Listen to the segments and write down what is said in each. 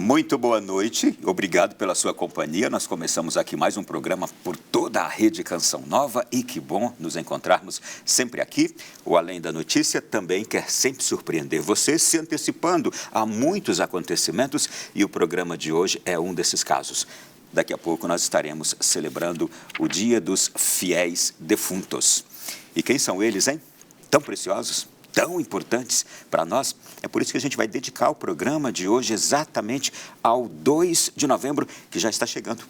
Muito boa noite, obrigado pela sua companhia. Nós começamos aqui mais um programa por toda a rede Canção Nova e que bom nos encontrarmos sempre aqui. O Além da Notícia também quer sempre surpreender você, se antecipando a muitos acontecimentos e o programa de hoje é um desses casos. Daqui a pouco nós estaremos celebrando o Dia dos Fiéis Defuntos. E quem são eles, hein? Tão preciosos, tão importantes para nós. É por isso que a gente vai dedicar o programa de hoje exatamente ao 2 de novembro, que já está chegando.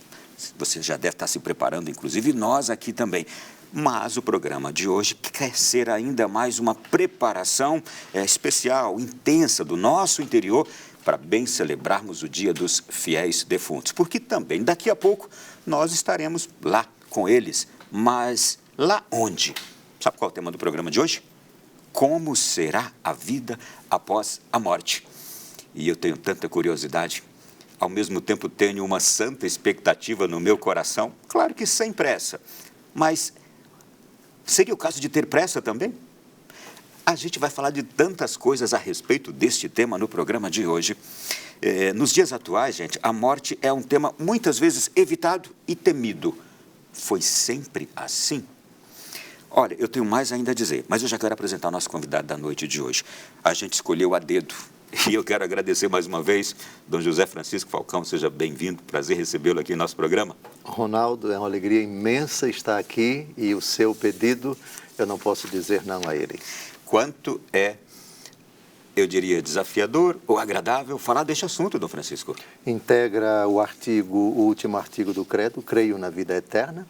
Você já deve estar se preparando, inclusive nós aqui também. Mas o programa de hoje quer ser ainda mais uma preparação especial, intensa do nosso interior, para bem celebrarmos o Dia dos Fiéis Defuntos. Porque também daqui a pouco nós estaremos lá com eles. Mas lá onde? Sabe qual é o tema do programa de hoje? Como será a vida após a morte? E eu tenho tanta curiosidade, ao mesmo tempo tenho uma santa expectativa no meu coração, claro que sem pressa, mas seria o caso de ter pressa também? A gente vai falar de tantas coisas a respeito deste tema no programa de hoje. Nos dias atuais, gente, a morte é um tema muitas vezes evitado e temido. Foi sempre assim? Olha, eu tenho mais ainda a dizer, mas eu já quero apresentar o nosso convidado da noite de hoje. A gente escolheu a dedo e eu quero agradecer mais uma vez, Dom José Francisco Falcão, seja bem-vindo, prazer recebê-lo aqui em nosso programa. Ronaldo, é uma alegria imensa estar aqui e o seu pedido, eu não posso dizer não a ele. Quanto é, eu diria, desafiador ou agradável falar deste assunto, Dom Francisco? Integra o último artigo do Credo, creio na vida eterna.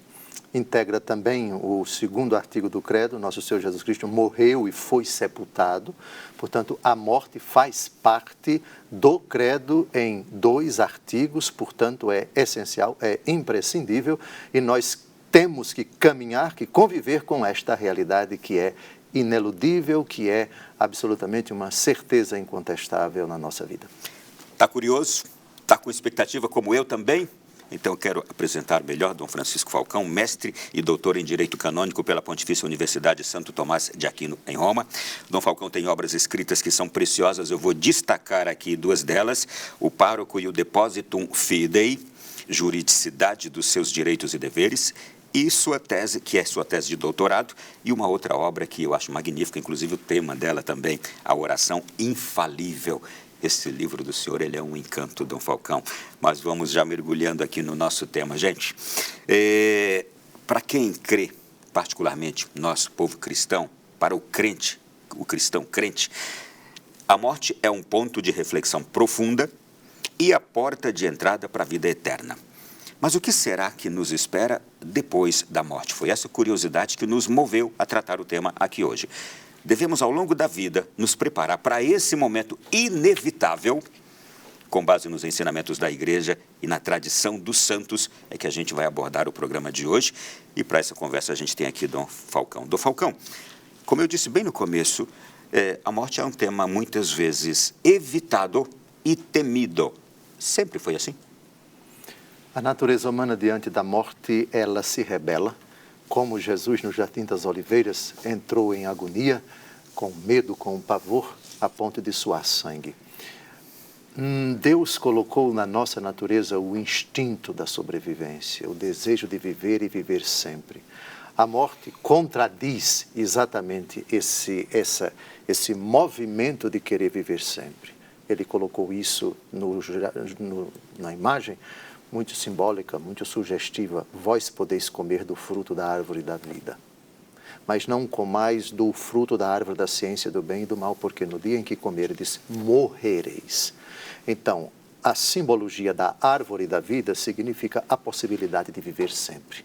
Integra também o segundo artigo do Credo, Nosso Senhor Jesus Cristo morreu e foi sepultado. Portanto, a morte faz parte do Credo em 2 artigos, portanto, é essencial, é imprescindível e nós temos que caminhar, que conviver com esta realidade que é ineludível, que é absolutamente uma certeza incontestável na nossa vida. Está curioso? Está com expectativa como eu também? Então, eu quero apresentar melhor Dom Francisco Falcão, mestre e doutor em Direito Canônico pela Pontifícia Universidade Santo Tomás de Aquino, em Roma. Dom Falcão tem obras escritas que são preciosas, eu vou destacar aqui 2 delas, o Pároco e o Depositum Fidei, Juridicidade dos seus Direitos e Deveres, e sua tese, que é sua tese de doutorado, e uma outra obra que eu acho magnífica, inclusive o tema dela também, a Oração Infalível. Esse livro do senhor, ele é um encanto, Dom Falcão. Mas vamos já mergulhando aqui no nosso tema, gente. Para quem crê, particularmente nosso povo cristão, para o crente, o cristão crente, a morte é um ponto de reflexão profunda e a porta de entrada para a vida eterna. Mas o que será que nos espera depois da morte? Foi essa curiosidade que nos moveu a tratar o tema aqui hoje. Devemos, ao longo da vida, nos preparar para esse momento inevitável, com base nos ensinamentos da Igreja e na tradição dos santos, é que a gente vai abordar o programa de hoje. E para essa conversa a gente tem aqui Dom Falcão. Dom Falcão, como eu disse bem no começo, a morte é um tema muitas vezes evitado e temido. Sempre foi assim? A natureza humana diante da morte, ela se rebela. Como Jesus no Jardim das Oliveiras entrou em agonia, com medo, com pavor, a ponto de suar sangue. Deus colocou na nossa natureza o instinto da sobrevivência, o desejo de viver e viver sempre. A morte contradiz exatamente esse movimento de querer viver sempre. Ele colocou isso na imagem, muito simbólica, muito sugestiva. Vós podeis comer do fruto da árvore da vida, mas não comais do fruto da árvore da ciência do bem e do mal, porque no dia em que comerdes, morrereis. Então, a simbologia da árvore da vida significa a possibilidade de viver sempre.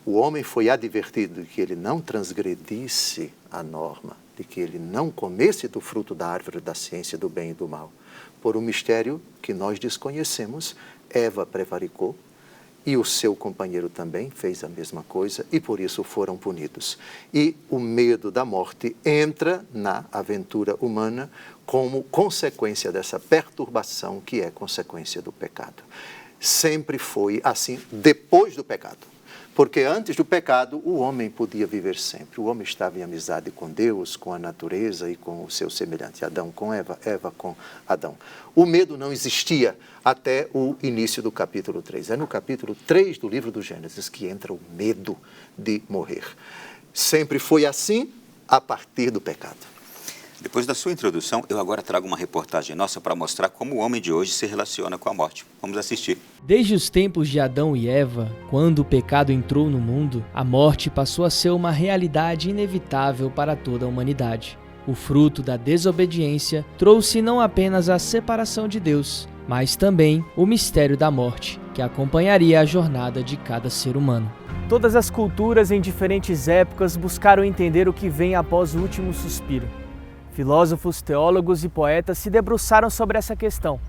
O homem foi advertido de que ele não transgredisse a norma, de que ele não comesse do fruto da árvore da ciência do bem e do mal. Por um mistério que nós desconhecemos, Eva prevaricou e o seu companheiro também fez a mesma coisa e por isso foram punidos. E o medo da morte entra na aventura humana como consequência dessa perturbação que é consequência do pecado. Sempre foi assim depois do pecado. Porque antes do pecado, o homem podia viver sempre. O homem estava em amizade com Deus, com a natureza e com o seu semelhante. Adão com Eva, Eva com Adão. O medo não existia até o início do capítulo 3. É no capítulo 3 do livro do Gênesis que entra o medo de morrer. Sempre foi assim a partir do pecado. Depois da sua introdução, eu agora trago uma reportagem nossa para mostrar como o homem de hoje se relaciona com a morte. Vamos assistir. Desde os tempos de Adão e Eva, quando o pecado entrou no mundo, a morte passou a ser uma realidade inevitável para toda a humanidade. O fruto da desobediência trouxe não apenas a separação de Deus, mas também o mistério da morte, que acompanharia a jornada de cada ser humano. Todas as culturas em diferentes épocas buscaram entender o que vem após o último suspiro. Filósofos, teólogos e poetas se debruçaram sobre essa questão,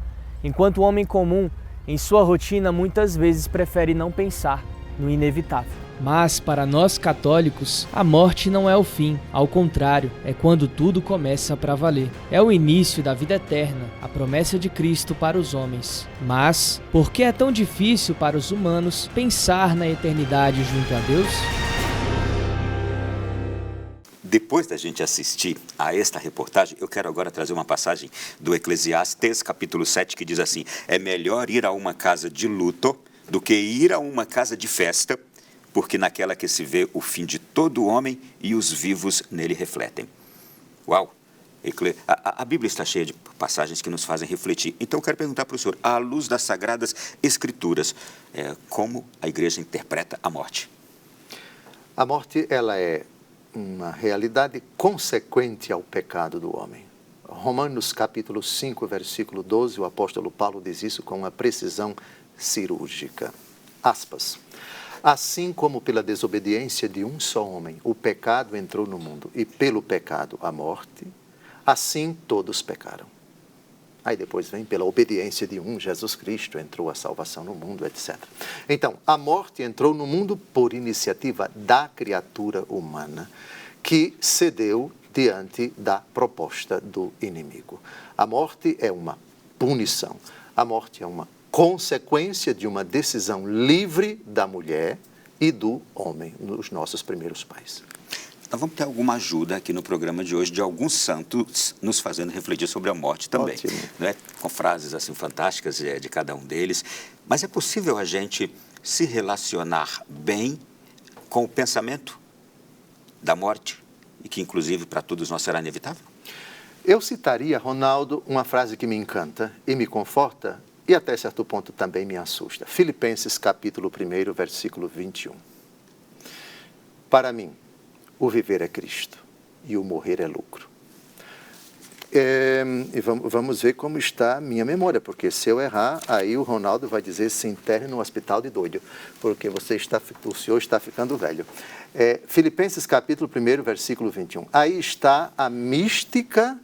enquanto o homem comum, em sua rotina, muitas vezes prefere não pensar no inevitável. Mas, para nós católicos, a morte não é o fim, ao contrário, é quando tudo começa para valer. É o início da vida eterna, a promessa de Cristo para os homens. Mas, por que é tão difícil para os humanos pensar na eternidade junto a Deus? Depois da gente assistir a esta reportagem, eu quero agora trazer uma passagem do Eclesiastes, capítulo 7, que diz assim: é melhor ir a uma casa de luto do que ir a uma casa de festa, porque naquela que se vê o fim de todo homem e os vivos nele refletem. Uau! A Bíblia está cheia de passagens que nos fazem refletir. Então eu quero perguntar para o senhor, à luz das Sagradas Escrituras, como a igreja interpreta a morte? A morte, ela é uma realidade consequente ao pecado do homem. Romanos capítulo 5, versículo 12, o apóstolo Paulo diz isso com uma precisão cirúrgica. Aspas. Assim como pela desobediência de um só homem o pecado entrou no mundo e pelo pecado a morte, assim todos pecaram. Aí depois vem pela obediência de um, Jesus Cristo, entrou a salvação no mundo, etc. Então, a morte entrou no mundo por iniciativa da criatura humana, que cedeu diante da proposta do inimigo. A morte é uma punição. A morte é uma consequência de uma decisão livre da mulher e do homem, os nossos primeiros pais. Nós vamos ter alguma ajuda aqui no programa de hoje de alguns santos nos fazendo refletir sobre a morte também, né? Com frases assim fantásticas de cada um deles. Mas é possível a gente se relacionar bem com o pensamento da morte e que inclusive para todos nós será inevitável? Eu citaria, Ronaldo, uma frase que me encanta e me conforta e até certo ponto também me assusta. Filipenses capítulo 1, versículo 21. Para mim, o viver é Cristo e o morrer é lucro. E vamos ver como está a minha memória, porque se eu errar, aí o Ronaldo vai dizer: se interne no hospital de doido, porque o senhor está ficando velho. Filipenses capítulo 1, versículo 21. Aí está a mística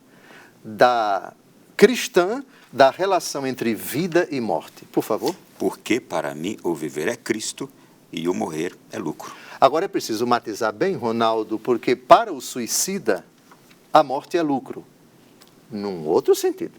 da cristã da relação entre vida e morte. Por favor. Porque para mim o viver é Cristo e o morrer é lucro. Agora é preciso matizar bem, Ronaldo, porque para o suicida, a morte é lucro. Num outro sentido.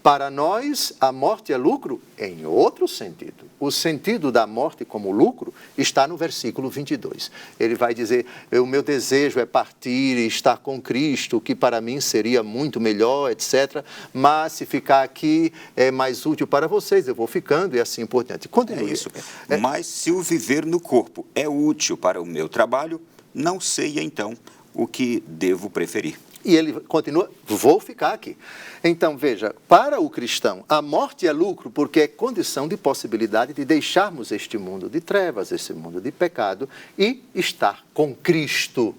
Para nós, a morte é lucro em outro sentido. O sentido da morte como lucro está no versículo 22. Ele vai dizer: o meu desejo é partir e estar com Cristo, que para mim seria muito melhor, etc. Mas se ficar aqui é mais útil para vocês, eu vou ficando e assim por diante. Continue. É isso. Mas se o viver no corpo é útil para o meu trabalho, não sei então o que devo preferir. E ele continua: vou ficar aqui. Então, veja, para o cristão, a morte é lucro porque é condição de possibilidade de deixarmos este mundo de trevas, esse mundo de pecado e estar com Cristo.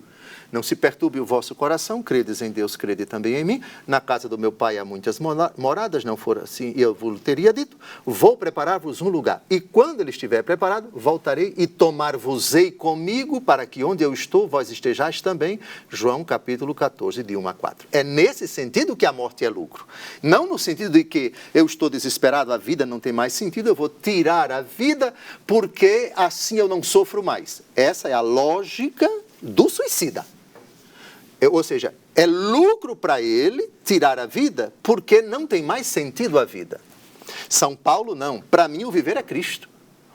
Não se perturbe o vosso coração, credes em Deus, crede também em mim. Na casa do meu pai há muitas moradas, não for assim, eu vos teria dito, vou preparar-vos um lugar. E quando ele estiver preparado, voltarei e tomar-vos-ei comigo, para que onde eu estou, vós estejais também. João capítulo 14, de 1 a 4. É nesse sentido que a morte é lucro. Não no sentido de que eu estou desesperado, a vida não tem mais sentido, eu vou tirar a vida, porque assim eu não sofro mais. Essa é a lógica do suicida. Ou seja, é lucro para ele tirar a vida porque não tem mais sentido a vida. São Paulo não. Para mim o viver é Cristo.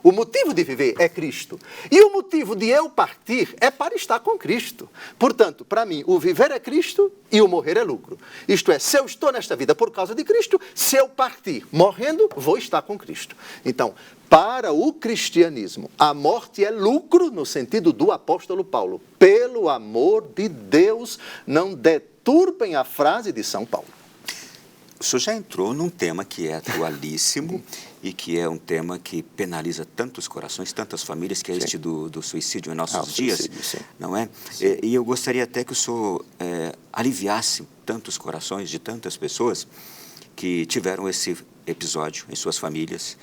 O motivo de viver é Cristo. E o motivo de eu partir é para estar com Cristo. Portanto, para mim, o viver é Cristo e o morrer é lucro. Isto é, se eu estou nesta vida por causa de Cristo, se eu partir morrendo, vou estar com Cristo. Então, para o cristianismo, a morte é lucro no sentido do apóstolo Paulo. Pelo amor de Deus, não deturpem a frase de São Paulo. O senhor já entrou num tema que é atualíssimo e que é um tema que penaliza tantos corações, tantas famílias, que é este do suicídio em nossos dias, suicídio, não é? E eu gostaria até que o senhor aliviasse tantos corações de tantas pessoas que tiveram esse episódio em suas famílias,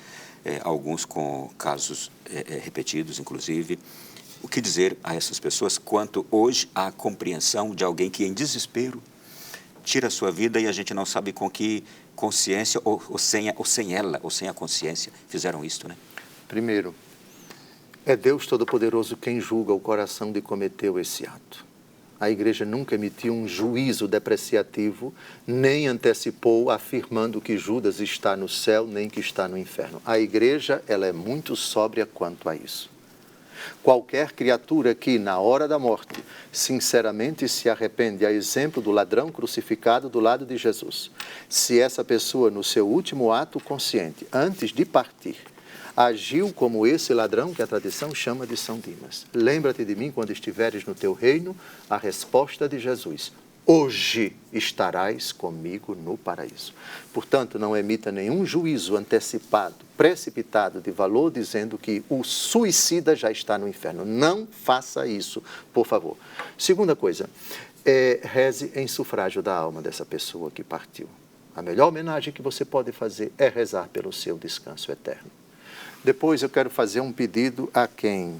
alguns com casos repetidos, inclusive. O que dizer a essas pessoas quanto hoje à compreensão de alguém que em desespero tira a sua vida e a gente não sabe com que consciência ou sem a consciência fizeram isto, né? Primeiro, é Deus Todo-Poderoso quem julga o coração de cometeu esse ato. A igreja nunca emitiu um juízo depreciativo, nem antecipou afirmando que Judas está no céu, nem que está no inferno. A igreja, ela é muito sóbria quanto a isso. Qualquer criatura que, na hora da morte, sinceramente se arrepende, a exemplo do ladrão crucificado do lado de Jesus, se essa pessoa, no seu último ato consciente, antes de partir, agiu como esse ladrão que a tradição chama de São Dimas. Lembra-te de mim quando estiveres no teu reino, a resposta de Jesus: hoje estarás comigo no paraíso. Portanto, não emita nenhum juízo antecipado, precipitado de valor, dizendo que o suicida já está no inferno. Não faça isso, por favor. Segunda coisa, reze em sufrágio da alma dessa pessoa que partiu. A melhor homenagem que você pode fazer é rezar pelo seu descanso eterno. Depois eu quero fazer um pedido a quem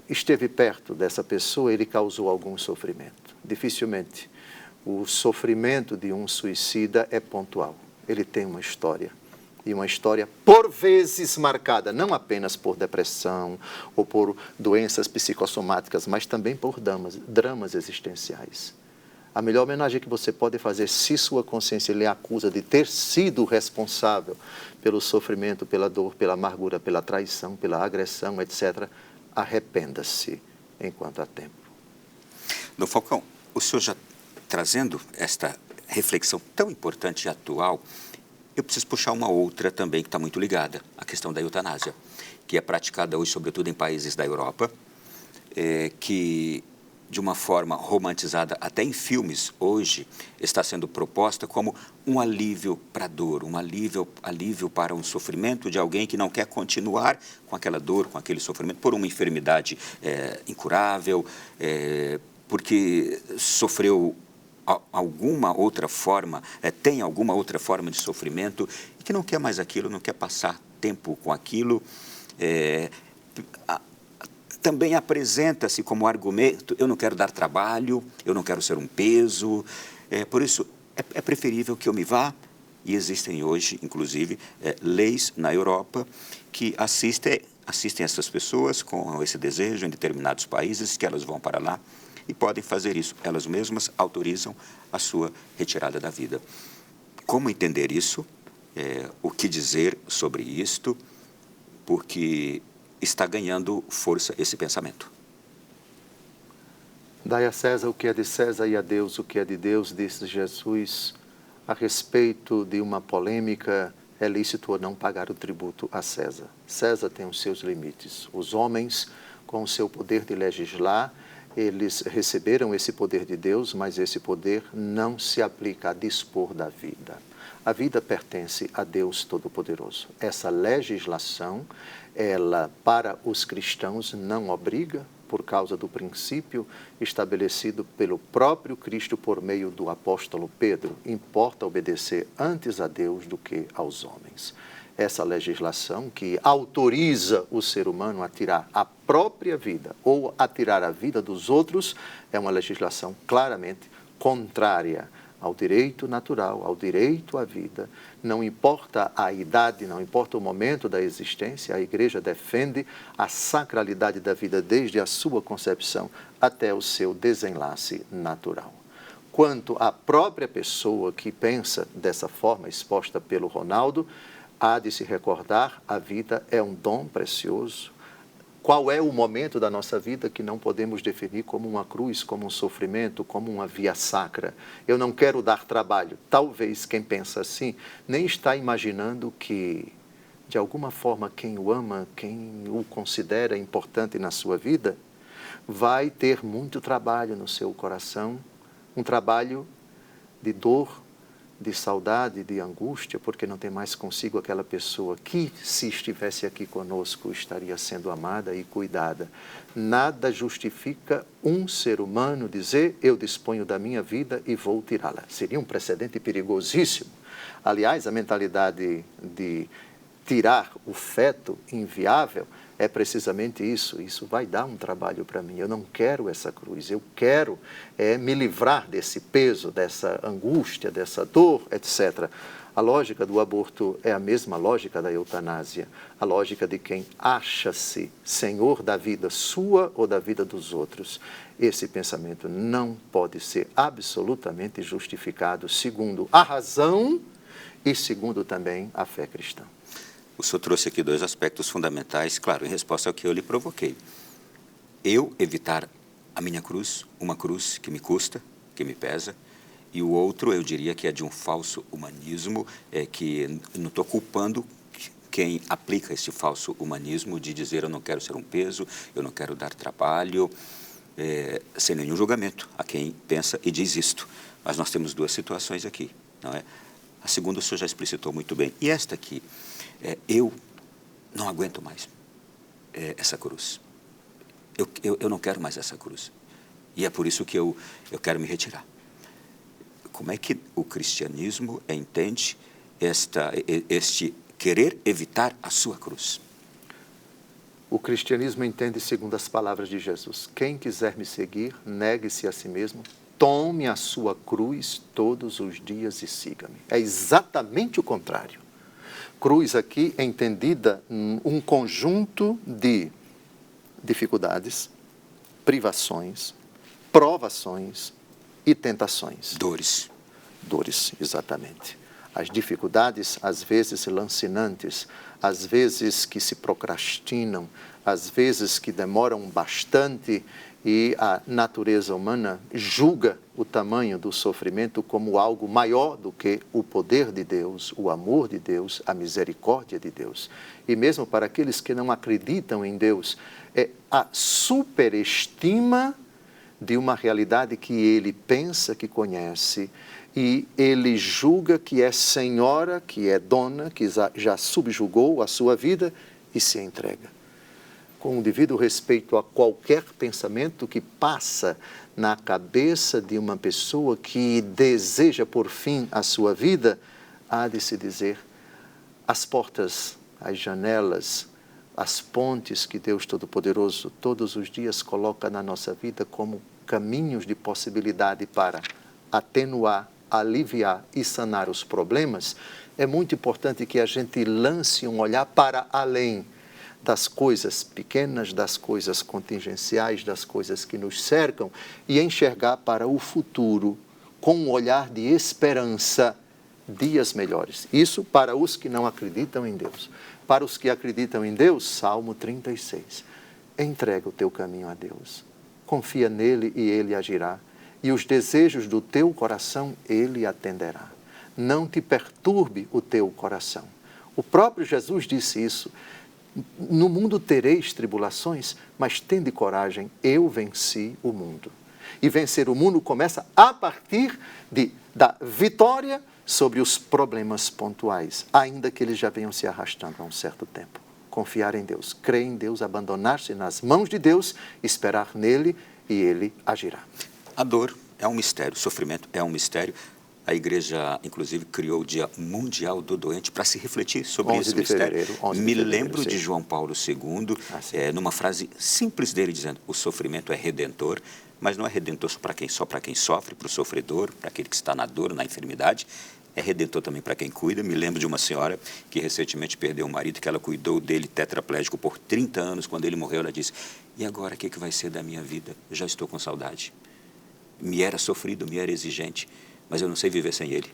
esteve perto dessa pessoa, ele causou algum sofrimento. Dificilmente o sofrimento de um suicida é pontual. Ele tem uma história, e uma história por vezes marcada, não apenas por depressão ou por doenças psicossomáticas, mas também por dramas existenciais. A melhor homenagem que você pode fazer, se sua consciência lhe acusa de ter sido responsável pelo sofrimento, pela dor, pela amargura, pela traição, pela agressão, etc., arrependa-se enquanto há tempo. Dom Falcão, o senhor já trazendo esta reflexão tão importante e atual, eu preciso puxar uma outra também que está muito ligada, a questão da eutanásia, que é praticada hoje, sobretudo em países da Europa, que de uma forma romantizada, até em filmes, hoje, está sendo proposta como um alívio para a dor, um alívio para um sofrimento de alguém que não quer continuar com aquela dor, com aquele sofrimento, por uma enfermidade incurável, porque sofreu alguma outra forma, tem alguma outra forma de sofrimento, e que não quer mais aquilo, não quer passar tempo com aquilo. Também apresenta-se como argumento: eu não quero dar trabalho, eu não quero ser um peso, por isso é preferível que eu me vá. E existem hoje, inclusive, leis na Europa que assistem essas pessoas com esse desejo em determinados países, que elas vão para lá e podem fazer isso. Elas mesmas autorizam a sua retirada da vida. Como entender isso? O que dizer sobre isto? Porque está ganhando força esse pensamento. Dai a César o que é de César e a Deus o que é de Deus, disse Jesus a respeito de uma polêmica: é lícito ou não pagar o tributo a César. César tem os seus limites. Os homens, com o seu poder de legislar, eles receberam esse poder de Deus, mas esse poder não se aplica a dispor da vida. A vida pertence a Deus Todo-Poderoso. Essa legislação, ela, para os cristãos, não obriga, por causa do princípio estabelecido pelo próprio Cristo por meio do apóstolo Pedro. Importa obedecer antes a Deus do que aos homens. Essa legislação que autoriza o ser humano a tirar a própria vida ou a tirar a vida dos outros é uma legislação claramente contrária ao direito natural, ao direito à vida. Não importa a idade, não importa o momento da existência, a Igreja defende a sacralidade da vida desde a sua concepção até o seu desenlace natural. Quanto à própria pessoa que pensa dessa forma exposta pelo Ronaldo, há de se recordar, a vida é um dom precioso. Qual é o momento da nossa vida que não podemos definir como uma cruz, como um sofrimento, como uma via sacra? Eu não quero dar trabalho. Talvez quem pensa assim nem está imaginando que, de alguma forma, quem o ama, quem o considera importante na sua vida, vai ter muito trabalho no seu coração, um trabalho de dor, de saudade, de angústia, porque não tem mais consigo aquela pessoa que, se estivesse aqui conosco, estaria sendo amada e cuidada. Nada justifica um ser humano dizer, eu disponho da minha vida e vou tirá-la. Seria um precedente perigosíssimo. Aliás, a mentalidade de tirar o feto inviável é precisamente isso. Isso vai dar um trabalho para mim. Eu não quero essa cruz. Eu quero me livrar desse peso, dessa angústia, dessa dor, etc. A lógica do aborto é a mesma lógica da eutanásia. A lógica de quem acha-se senhor da vida sua ou da vida dos outros. Esse pensamento não pode ser absolutamente justificado segundo a razão e segundo também a fé cristã. O senhor trouxe aqui dois aspectos fundamentais, claro, em resposta ao que eu lhe provoquei. Eu evitar a minha cruz, uma cruz que me custa, que me pesa, e o outro, eu diria que é de um falso humanismo, que não estou culpando quem aplica esse falso humanismo de dizer eu não quero ser um peso, eu não quero dar trabalho, sem nenhum julgamento a quem pensa e diz isto. Mas nós temos duas situações aqui, não é? A segunda o senhor já explicitou muito bem. E esta aqui, eu não aguento mais essa cruz. Eu não quero mais essa cruz. E é por isso que eu quero me retirar. Como é que o cristianismo entende este querer evitar a sua cruz? O cristianismo entende segundo as palavras de Jesus. Quem quiser me seguir, negue-se a si mesmo, tome a sua cruz todos os dias e siga-me. É exatamente o contrário. Cruz aqui é entendida um conjunto de dificuldades, privações, provações e tentações. Dores. Dores, exatamente. As dificuldades, às vezes lancinantes, às vezes que se procrastinam, às vezes que demoram bastante, e a natureza humana julga o tamanho do sofrimento como algo maior do que o poder de Deus, o amor de Deus, a misericórdia de Deus. E mesmo para aqueles que não acreditam em Deus, é a superestima de uma realidade que ele pensa que conhece e ele julga que é senhora, que é dona, que já subjugou a sua vida e se entrega. Com o devido respeito a qualquer pensamento que passa na cabeça de uma pessoa que deseja por fim a sua vida, há de se dizer, as portas, as janelas, as pontes que Deus Todo-Poderoso todos os dias coloca na nossa vida como caminhos de possibilidade para atenuar, aliviar e sanar os problemas, é muito importante que a gente lance um olhar para além das coisas pequenas, das coisas contingenciais, das coisas que nos cercam e enxergar para o futuro com um olhar de esperança, dias melhores. Isso para os que não acreditam em Deus. Para os que acreditam em Deus, Salmo 36. Entrega o teu caminho a Deus. Confia nele e ele agirá. E os desejos do teu coração ele atenderá. Não te perturbe o teu coração. O próprio Jesus disse isso. No mundo tereis tribulações, mas tende coragem, eu venci o mundo. E vencer o mundo começa a partir da vitória sobre os problemas pontuais, ainda que eles já venham se arrastando há um certo tempo. Confiar em Deus, crer em Deus, abandonar-se nas mãos de Deus, esperar nele e ele agirá. A dor é um mistério, o sofrimento é um mistério. A igreja, inclusive, criou o Dia Mundial do Doente para se refletir sobre esse mistério. Me lembro de João Paulo II, numa frase simples dele, dizendo, o sofrimento é redentor, mas não é redentor só para quem sofre, para o sofredor, para aquele que está na dor, na enfermidade, é redentor também para quem cuida. Me lembro de uma senhora que recentemente perdeu um marido, que ela cuidou dele tetraplégico por 30 anos. Quando ele morreu, ela disse, e agora o que vai ser da minha vida? Eu já estou com saudade. Me era sofrido, me era exigente, mas eu não sei viver sem ele.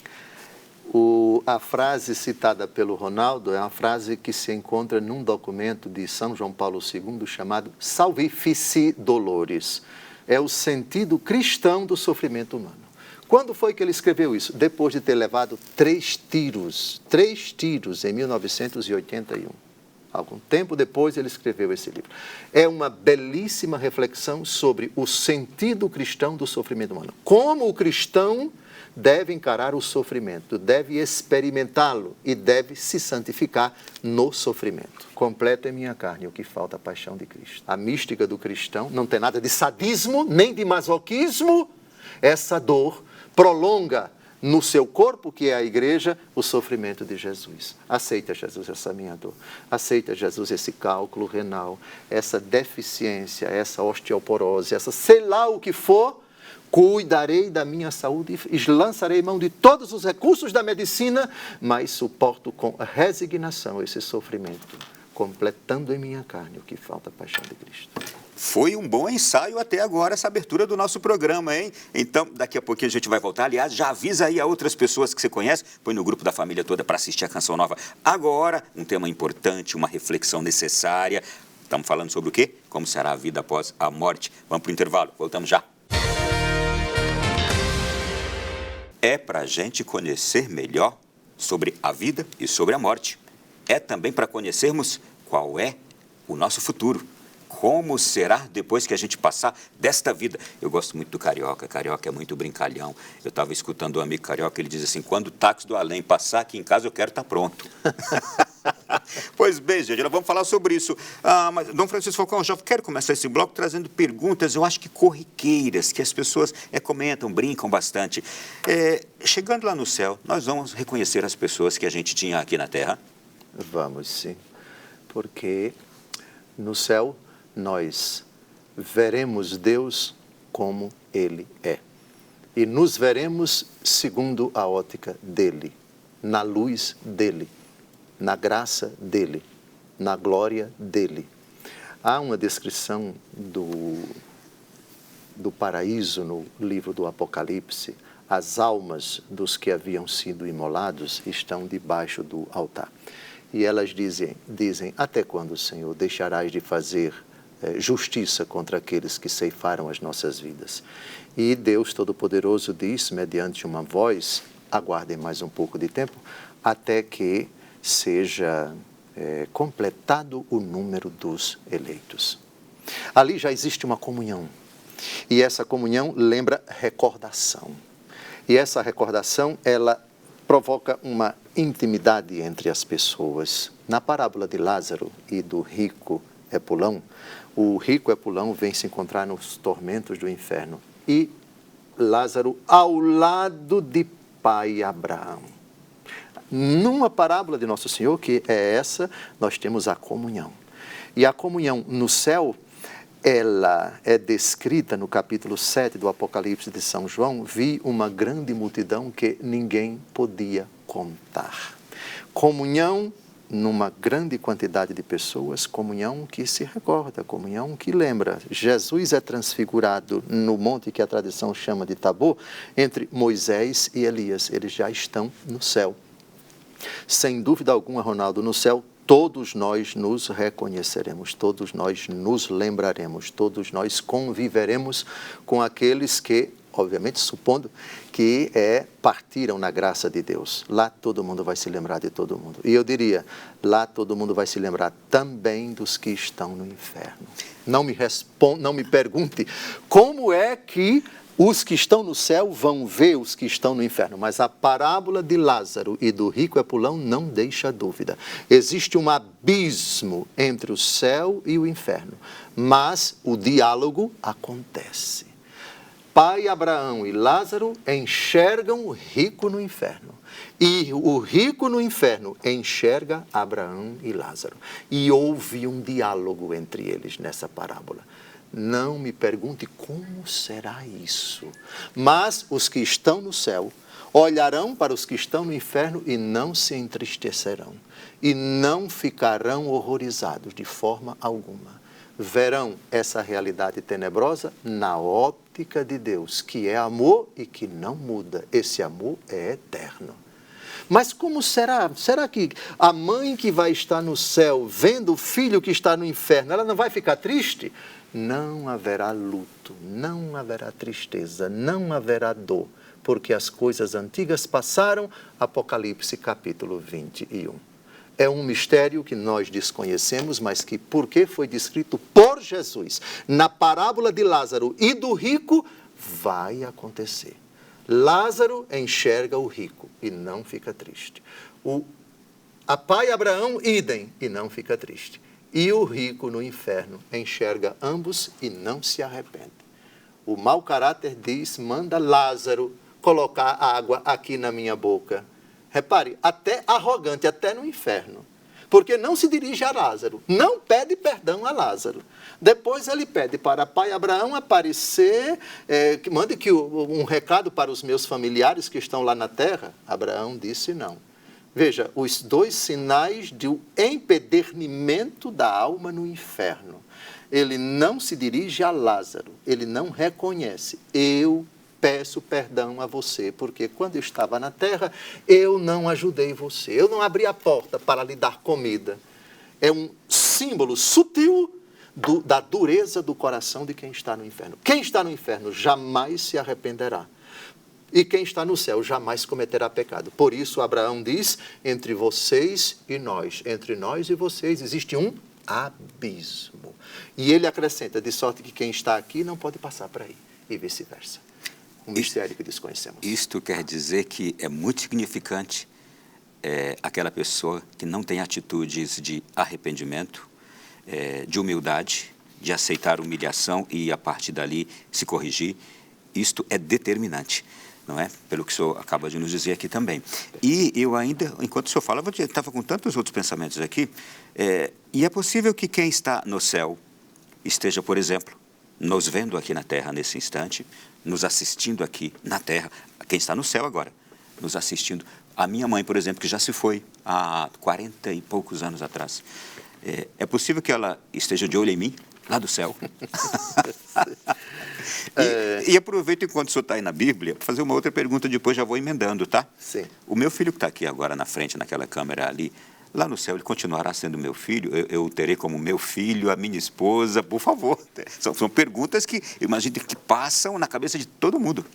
A frase citada pelo Ronaldo é uma frase que se encontra num documento de São João Paulo II chamado Salvifici Doloris. É o sentido cristão do sofrimento humano. Quando foi que ele escreveu isso? Depois de ter levado 3 tiros em 1981. Algum tempo depois ele escreveu esse livro. É uma belíssima reflexão sobre o sentido cristão do sofrimento humano. Como o cristão deve encarar o sofrimento, deve experimentá-lo e deve se santificar no sofrimento. Completo em minha carne o que falta a paixão de Cristo. A mística do cristão não tem nada de sadismo, nem de masoquismo. Essa dor prolonga no seu corpo, que é a igreja, o sofrimento de Jesus. Aceita, Jesus, essa minha dor. Aceita, Jesus, esse cálculo renal, essa deficiência, essa osteoporose, essa sei lá o que for. Cuidarei da minha saúde e lançarei mão de todos os recursos da medicina, mas suporto com resignação esse sofrimento, completando em minha carne o que falta a paixão de Cristo. Foi um bom ensaio até agora essa abertura do nosso programa, hein? Então, daqui a pouquinho a gente vai voltar. Aliás, já avisa aí a outras pessoas que você conhece, põe no grupo da família toda para assistir a Canção Nova. Agora, um tema importante, uma reflexão necessária. Estamos falando sobre o quê? Como será a vida após a morte. Vamos para o intervalo, voltamos já. É para a gente conhecer melhor sobre a vida e sobre a morte. É também para conhecermos qual é o nosso futuro. Como será depois que a gente passar desta vida? Eu gosto muito do Carioca. Carioca é muito brincalhão. Eu estava escutando um amigo Carioca, ele diz assim, quando o táxi do além passar aqui em casa, eu quero estar pronto. Pois bem, gente, nós vamos falar sobre isso. Mas, Dom Francisco Falcão, já quero começar esse bloco trazendo perguntas, eu acho que corriqueiras, que as pessoas comentam, brincam bastante. Chegando lá no céu, nós vamos reconhecer as pessoas que a gente tinha aqui na Terra? Vamos, sim. Porque no céu nós veremos Deus como Ele é. E nos veremos segundo a ótica dEle, na luz dEle, na graça dEle, na glória dEle. Há uma descrição do paraíso no livro do Apocalipse. As almas dos que haviam sido imolados estão debaixo do altar. E elas dizem, até quando, Senhor, deixarás de fazer justiça contra aqueles que ceifaram as nossas vidas? E Deus Todo-Poderoso diz, mediante uma voz, aguardem mais um pouco de tempo, até que seja completado o número dos eleitos. Ali já existe uma comunhão. E essa comunhão lembra recordação. E essa recordação, ela provoca uma intimidade entre as pessoas. Na parábola de Lázaro e do rico Epulão, o rico Epulão vem se encontrar nos tormentos do inferno. E Lázaro ao lado de pai Abraão. Numa parábola de Nosso Senhor, que é essa, nós temos a comunhão. E a comunhão no céu, ela é descrita no capítulo 7 do Apocalipse de São João, vi uma grande multidão que ninguém podia contar. Comunhão numa grande quantidade de pessoas, comunhão que se recorda, comunhão que lembra. Jesus é transfigurado no monte que a tradição chama de Tabor, entre Moisés e Elias. Eles já estão no céu. Sem dúvida alguma, Ronaldo, no céu, todos nós nos reconheceremos, todos nós nos lembraremos, todos nós conviveremos com aqueles que, obviamente, supondo que partiram na graça de Deus. Lá todo mundo vai se lembrar de todo mundo. E eu diria, lá todo mundo vai se lembrar também dos que estão no inferno. Não me pergunte como é que os que estão no céu vão ver os que estão no inferno, mas a parábola de Lázaro e do rico Epulão não deixa dúvida. Existe um abismo entre o céu e o inferno, mas o diálogo acontece. Pai Abraão e Lázaro enxergam o rico no inferno, e o rico no inferno enxerga Abraão e Lázaro. E houve um diálogo entre eles nessa parábola. Não me pergunte como será isso. Mas os que estão no céu olharão para os que estão no inferno e não se entristecerão. E não ficarão horrorizados de forma alguma. Verão essa realidade tenebrosa na óptica de Deus, que é amor e que não muda. Esse amor é eterno. Mas como será? Será que a mãe que vai estar no céu, vendo o filho que está no inferno, ela não vai ficar triste? Não haverá luto, não haverá tristeza, não haverá dor, porque as coisas antigas passaram. Apocalipse capítulo 21. É um mistério que nós desconhecemos, mas que, porque foi descrito por Jesus na parábola de Lázaro e do rico, vai acontecer. Lázaro enxerga o rico e não fica triste. A pai Abraão, idem, e não fica triste. E o rico no inferno enxerga ambos e não se arrepende. O mau caráter diz, manda Lázaro colocar água aqui na minha boca. Repare, até arrogante, até no inferno. Porque não se dirige a Lázaro, não pede perdão a Lázaro. Depois ele pede para pai Abraão aparecer, que mande um recado para os meus familiares que estão lá na terra. Abraão disse não. Veja, os dois sinais do empedernimento da alma no inferno. Ele não se dirige a Lázaro, ele não reconhece. Eu peço perdão a você, porque quando eu estava na terra, eu não ajudei você. Eu não abri a porta para lhe dar comida. É um símbolo sutil da dureza do coração de quem está no inferno. Quem está no inferno jamais se arrependerá. E quem está no céu jamais cometerá pecado. Por isso, Abraão diz, entre vocês e nós, entre nós e vocês, existe um abismo. E ele acrescenta, de sorte que quem está aqui não pode passar por aí, e vice-versa. Um mistério que desconhecemos. Isto quer dizer que é muito significante aquela pessoa que não tem atitudes de arrependimento, de humildade, de aceitar humilhação e, a partir dali, se corrigir. Isto é determinante. Não é? Pelo que o senhor acaba de nos dizer aqui também. E eu ainda, enquanto o senhor falava, eu estava com tantos outros pensamentos aqui, e é possível que quem está no céu esteja, por exemplo, nos vendo aqui na terra nesse instante, nos assistindo aqui na terra, quem está no céu agora, nos assistindo. A minha mãe, por exemplo, que já se foi há 40 e poucos anos atrás, é possível que ela esteja de olho em mim, lá do céu. E aproveito enquanto o senhor está aí na Bíblia, para fazer uma outra pergunta, depois já vou emendando, tá? Sim. O meu filho que está aqui agora na frente, naquela câmera ali, lá no céu ele continuará sendo meu filho? Eu o terei como meu filho, a minha esposa, por favor. São perguntas que, imagino, que passam na cabeça de todo mundo.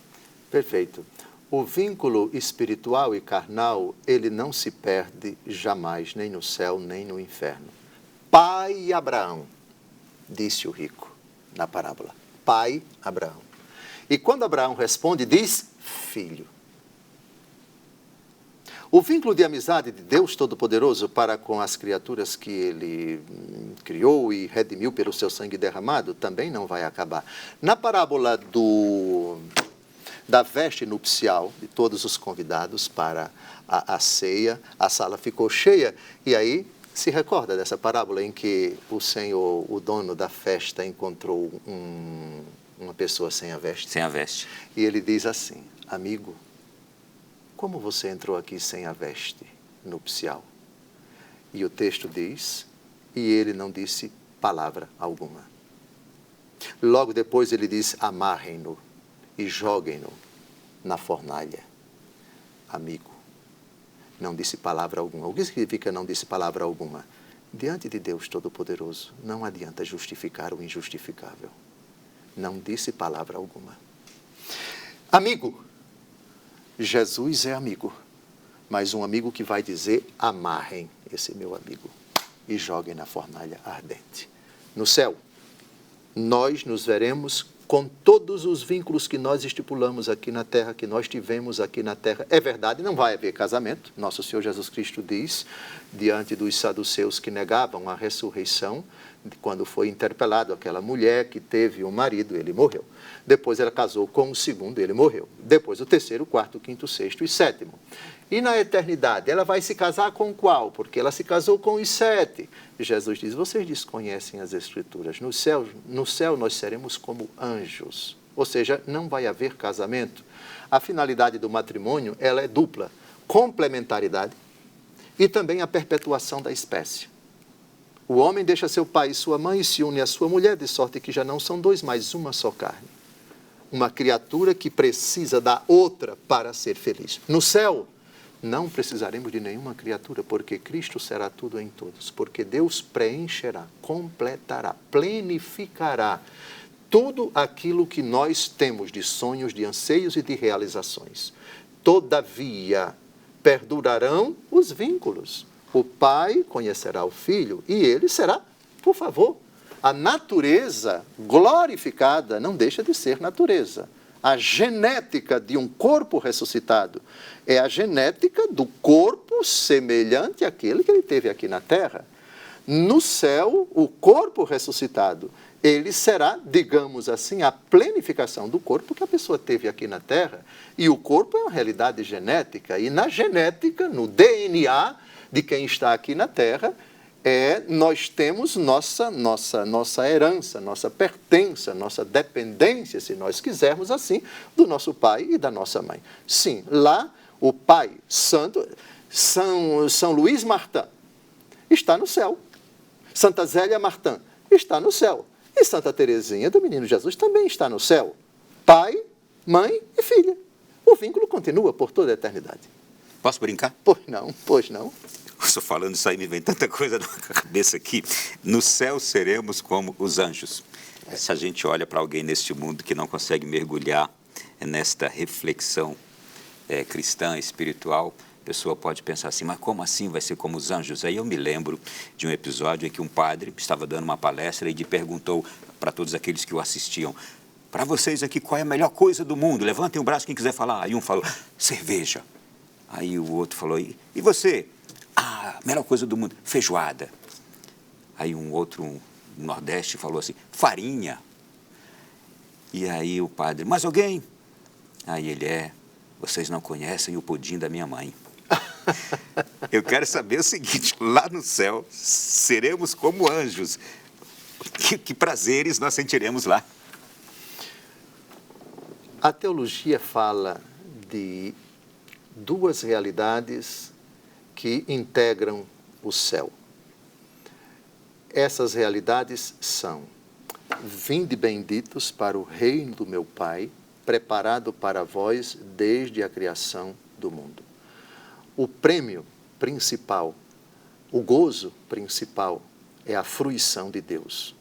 Perfeito. O vínculo espiritual e carnal, ele não se perde jamais, nem no céu, nem no inferno. Pai Abraão, disse o rico na parábola. Pai Abraão. E quando Abraão responde, diz filho. O vínculo de amizade de Deus Todo-Poderoso para com as criaturas que ele criou e redimiu pelo seu sangue derramado também não vai acabar. Na parábola da veste nupcial de todos os convidados para a ceia, a sala ficou cheia e aí se recorda dessa parábola em que o Senhor, o dono da festa, encontrou uma pessoa sem a veste? Sem a veste. E ele diz assim, amigo, como você entrou aqui sem a veste nupcial? E o texto diz, e ele não disse palavra alguma. Logo depois ele diz, amarrem-no e joguem-no na fornalha. Amigo, não disse palavra alguma. O que significa não disse palavra alguma? Diante de Deus Todo-Poderoso, não adianta justificar o injustificável. Não disse palavra alguma. Amigo, Jesus é amigo, mas um amigo que vai dizer, amarrem esse meu amigo e joguem na fornalha ardente. No céu, nós nos veremos com todos os vínculos que nós estipulamos aqui na terra, que nós tivemos aqui na terra. É verdade, não vai haver casamento. Nosso Senhor Jesus Cristo diz, diante dos saduceus que negavam a ressurreição, quando foi interpelado aquela mulher que teve um marido, ele morreu. Depois ela casou com o segundo, ele morreu. Depois o terceiro, o quarto, o quinto, o sexto e sétimo. E na eternidade, ela vai se casar com qual? Porque ela se casou com os 7. E Jesus diz, vocês desconhecem as Escrituras. No céu nós seremos como anjos. Ou seja, não vai haver casamento. A finalidade do matrimônio, ela é dupla. Complementaridade e também a perpetuação da espécie. O homem deixa seu pai e sua mãe e se une à sua mulher, de sorte que já não são dois, mas uma só carne. Uma criatura que precisa da outra para ser feliz. No céu, não precisaremos de nenhuma criatura, porque Cristo será tudo em todos, porque Deus preencherá, completará, plenificará tudo aquilo que nós temos de sonhos, de anseios e de realizações. Todavia, perdurarão os vínculos. O pai conhecerá o filho e ele será, por favor, a natureza glorificada não deixa de ser natureza. A genética de um corpo ressuscitado é a genética do corpo semelhante àquele que ele teve aqui na terra. No céu, o corpo ressuscitado, ele será, digamos assim, a plenificação do corpo que a pessoa teve aqui na terra. E o corpo é uma realidade genética. E na genética, no DNA de quem está aqui na terra, nós temos nossa herança, nossa pertença, nossa dependência, se nós quisermos assim, do nosso pai e da nossa mãe. Sim, lá o pai santo, São Luís Martin, está no céu. Santa Zélia Martin está no céu. E Santa Teresinha do Menino Jesus também está no céu. Pai, mãe e filha. O vínculo continua por toda a eternidade. Posso brincar? Pois não, pois não. Estou falando isso aí, me vem tanta coisa na cabeça aqui. No céu seremos como os anjos. Se a gente olha para alguém neste mundo que não consegue mergulhar nesta reflexão cristã, espiritual, a pessoa pode pensar assim, mas como assim vai ser como os anjos? Aí eu me lembro de um episódio em que um padre estava dando uma palestra e perguntou para todos aqueles que o assistiam, para vocês aqui, qual é a melhor coisa do mundo? Levantem o braço quem quiser falar. Aí um falou, cerveja. Aí o outro falou, e você? A melhor coisa do mundo, feijoada. Aí um outro, um Nordeste, falou assim, farinha. E aí o padre, mais alguém? Aí ele, vocês não conhecem o pudim da minha mãe. Eu quero saber o seguinte, lá no céu, seremos como anjos. Que prazeres nós sentiremos lá. A teologia fala de duas realidades que integram o céu. Essas realidades são: vinde benditos para o reino do meu Pai, preparado para vós desde a criação do mundo. O prêmio principal, o gozo principal é a fruição de Deus.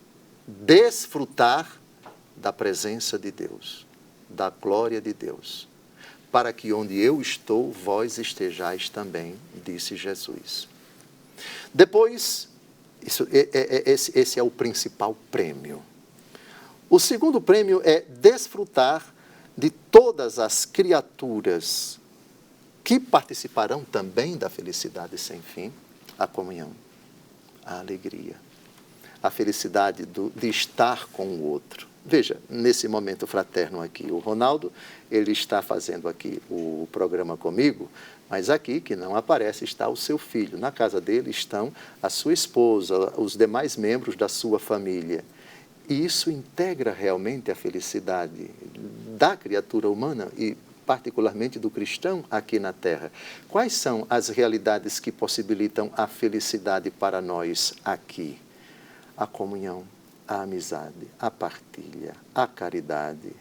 Desfrutar da presença de Deus, da glória de Deus, para que onde eu estou, vós estejais também, disse Jesus. Depois, esse é o principal prêmio. O segundo prêmio é desfrutar de todas as criaturas que participarão também da felicidade sem fim, a comunhão, a alegria, a felicidade de estar com o outro. Veja, nesse momento fraterno aqui, o Ronaldo, ele está fazendo aqui o programa comigo, mas aqui, que não aparece, está o seu filho. Na casa dele estão a sua esposa, os demais membros da sua família. E isso integra realmente a felicidade da criatura humana e particularmente do cristão aqui na Terra. Quais são as realidades que possibilitam a felicidade para nós aqui? A comunhão, a amizade, a partilha, a caridade,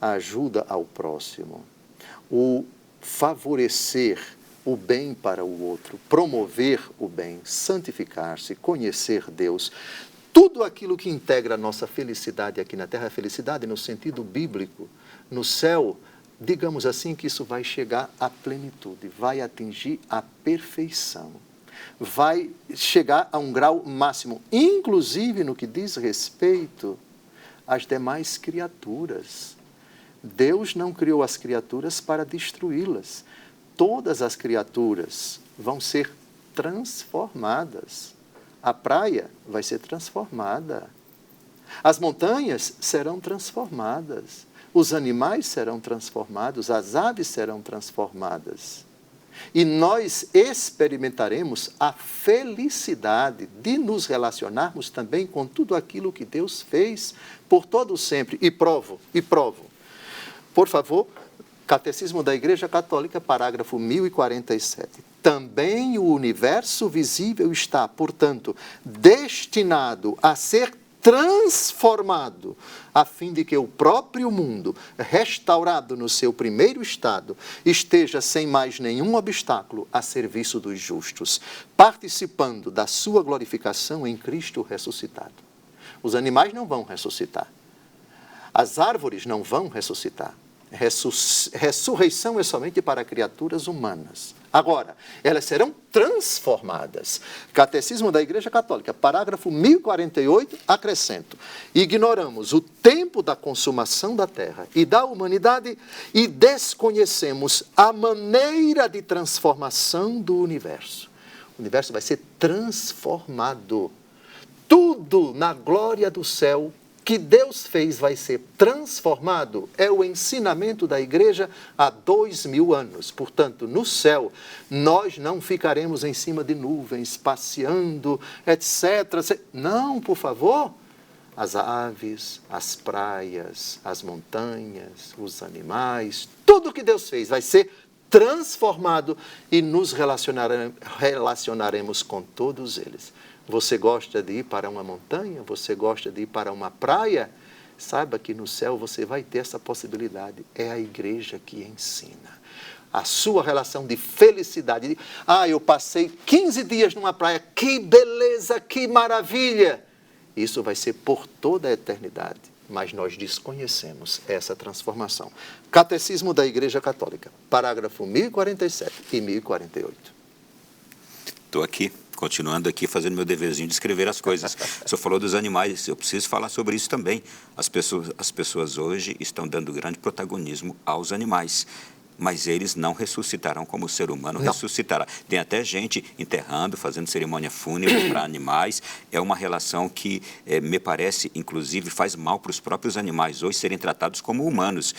a ajuda ao próximo, o favorecer o bem para o outro, promover o bem, santificar-se, conhecer Deus. Tudo aquilo que integra a nossa felicidade aqui na Terra, a felicidade no sentido bíblico, no céu, digamos assim que isso vai chegar à plenitude, vai atingir a perfeição, vai chegar a um grau máximo, inclusive no que diz respeito às demais criaturas. Deus não criou as criaturas para destruí-las. Todas as criaturas vão ser transformadas. A praia vai ser transformada. As montanhas serão transformadas. Os animais serão transformados, as aves serão transformadas. E nós experimentaremos a felicidade de nos relacionarmos também com tudo aquilo que Deus fez por todo sempre. E provo. Por favor, Catecismo da Igreja Católica, parágrafo 1047. Também o universo visível está, portanto, destinado a ser transformado, a fim de que o próprio mundo, restaurado no seu primeiro estado, esteja sem mais nenhum obstáculo a serviço dos justos, participando da sua glorificação em Cristo ressuscitado. Os animais não vão ressuscitar. As árvores não vão ressuscitar. Ressurreição é somente para criaturas humanas. Agora, elas serão transformadas. Catecismo da Igreja Católica, parágrafo 1048, acrescento: ignoramos o tempo da consumação da terra e da humanidade e desconhecemos a maneira de transformação do universo. O universo vai ser transformado. Tudo na glória do céu que Deus fez vai ser transformado. É o ensinamento da igreja há 2000 anos. Portanto, no céu, nós não ficaremos em cima de nuvens, passeando, etc. Não, por favor. As aves, as praias, as montanhas, os animais, tudo que Deus fez vai ser transformado e nos relacionaremos com todos eles. Você gosta de ir para uma montanha? Você gosta de ir para uma praia? Saiba que no céu você vai ter essa possibilidade. É a igreja que ensina. A sua relação de felicidade. Eu passei 15 dias numa praia. Que beleza, que maravilha! Isso vai ser por toda a eternidade. Mas nós desconhecemos essa transformação. Catecismo da Igreja Católica, parágrafo 1047 e 1048. Estou aqui. Continuando aqui, fazendo meu deverzinho de escrever as coisas. O senhor falou dos animais, eu preciso falar sobre isso também. As pessoas hoje estão dando grande protagonismo aos animais, mas eles não ressuscitarão como o ser humano ressuscitará. Tem até gente enterrando, fazendo cerimônia fúnebre para animais. É uma relação que, me parece, inclusive, faz mal para os próprios animais hoje serem tratados como humanos.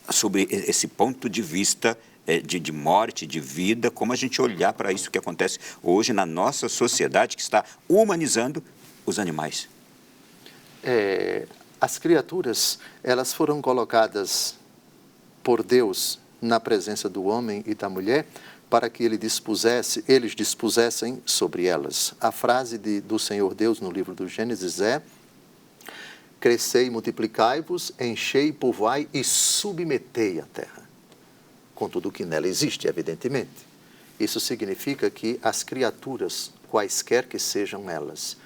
Sobre esse ponto de vista de morte, de vida, como a gente olhar para isso que acontece hoje na nossa sociedade, que está humanizando os animais. As criaturas, elas foram colocadas por Deus na presença do homem e da mulher para que eles dispusessem sobre elas. A frase do Senhor Deus no livro do Gênesis é: crescei, multiplicai-vos, enchei, povoai e submetei a terra. Com tudo que nela existe, evidentemente. Isso significa que as criaturas, quaisquer que sejam elas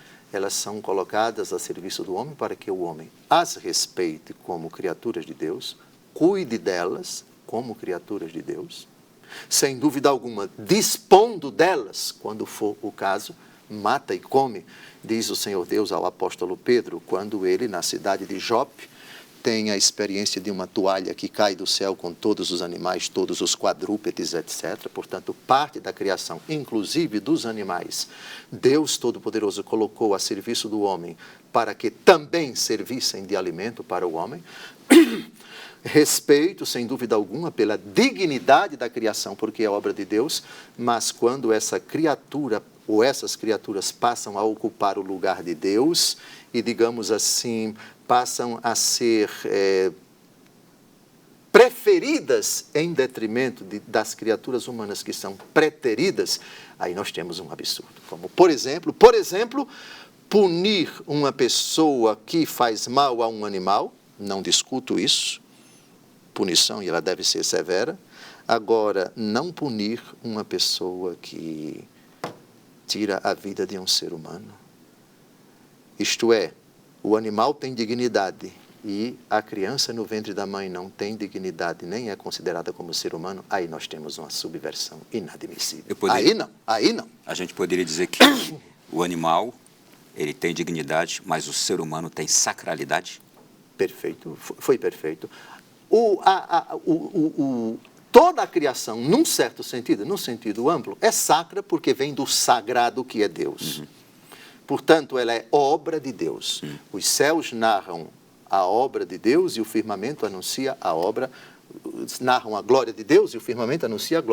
são colocadas a serviço do homem para que o homem as respeite como criaturas de Deus, cuide delas como criaturas de Deus, sem dúvida alguma, dispondo delas, quando for o caso, mata e come, diz o Senhor Deus ao apóstolo Pedro, quando ele, na cidade de Jope, tem a experiência de uma toalha que cai do céu com todos os animais, todos os quadrúpedes, etc. Portanto, parte da criação, inclusive dos animais, Deus Todo-Poderoso colocou a serviço do homem para que também servissem de alimento para o homem. Respeito, sem dúvida alguma, pela dignidade da criação, porque é obra de Deus, mas quando essa criatura ou essas criaturas passam a ocupar o lugar de Deus e, digamos assim, passam a ser preferidas em detrimento das criaturas humanas que são preteridas, aí nós temos um absurdo. Como, por exemplo, punir uma pessoa que faz mal a um animal, não discuto isso, punição e ela deve ser severa. Agora, não punir uma pessoa que tira a vida de um ser humano. Isto é, o animal tem dignidade e a criança no ventre da mãe não tem dignidade, nem é considerada como ser humano, aí nós temos uma subversão inadmissível. Aí não. A gente poderia dizer que o animal, ele tem dignidade, mas o ser humano tem sacralidade? Perfeito, foi perfeito. Toda a criação, num certo sentido, num sentido amplo, é sacra porque vem do sagrado que é Deus. Portanto, ela é obra de Deus. Os céus narram a obra de Deus e o firmamento anuncia narram a glória de Deus e o firmamento anuncia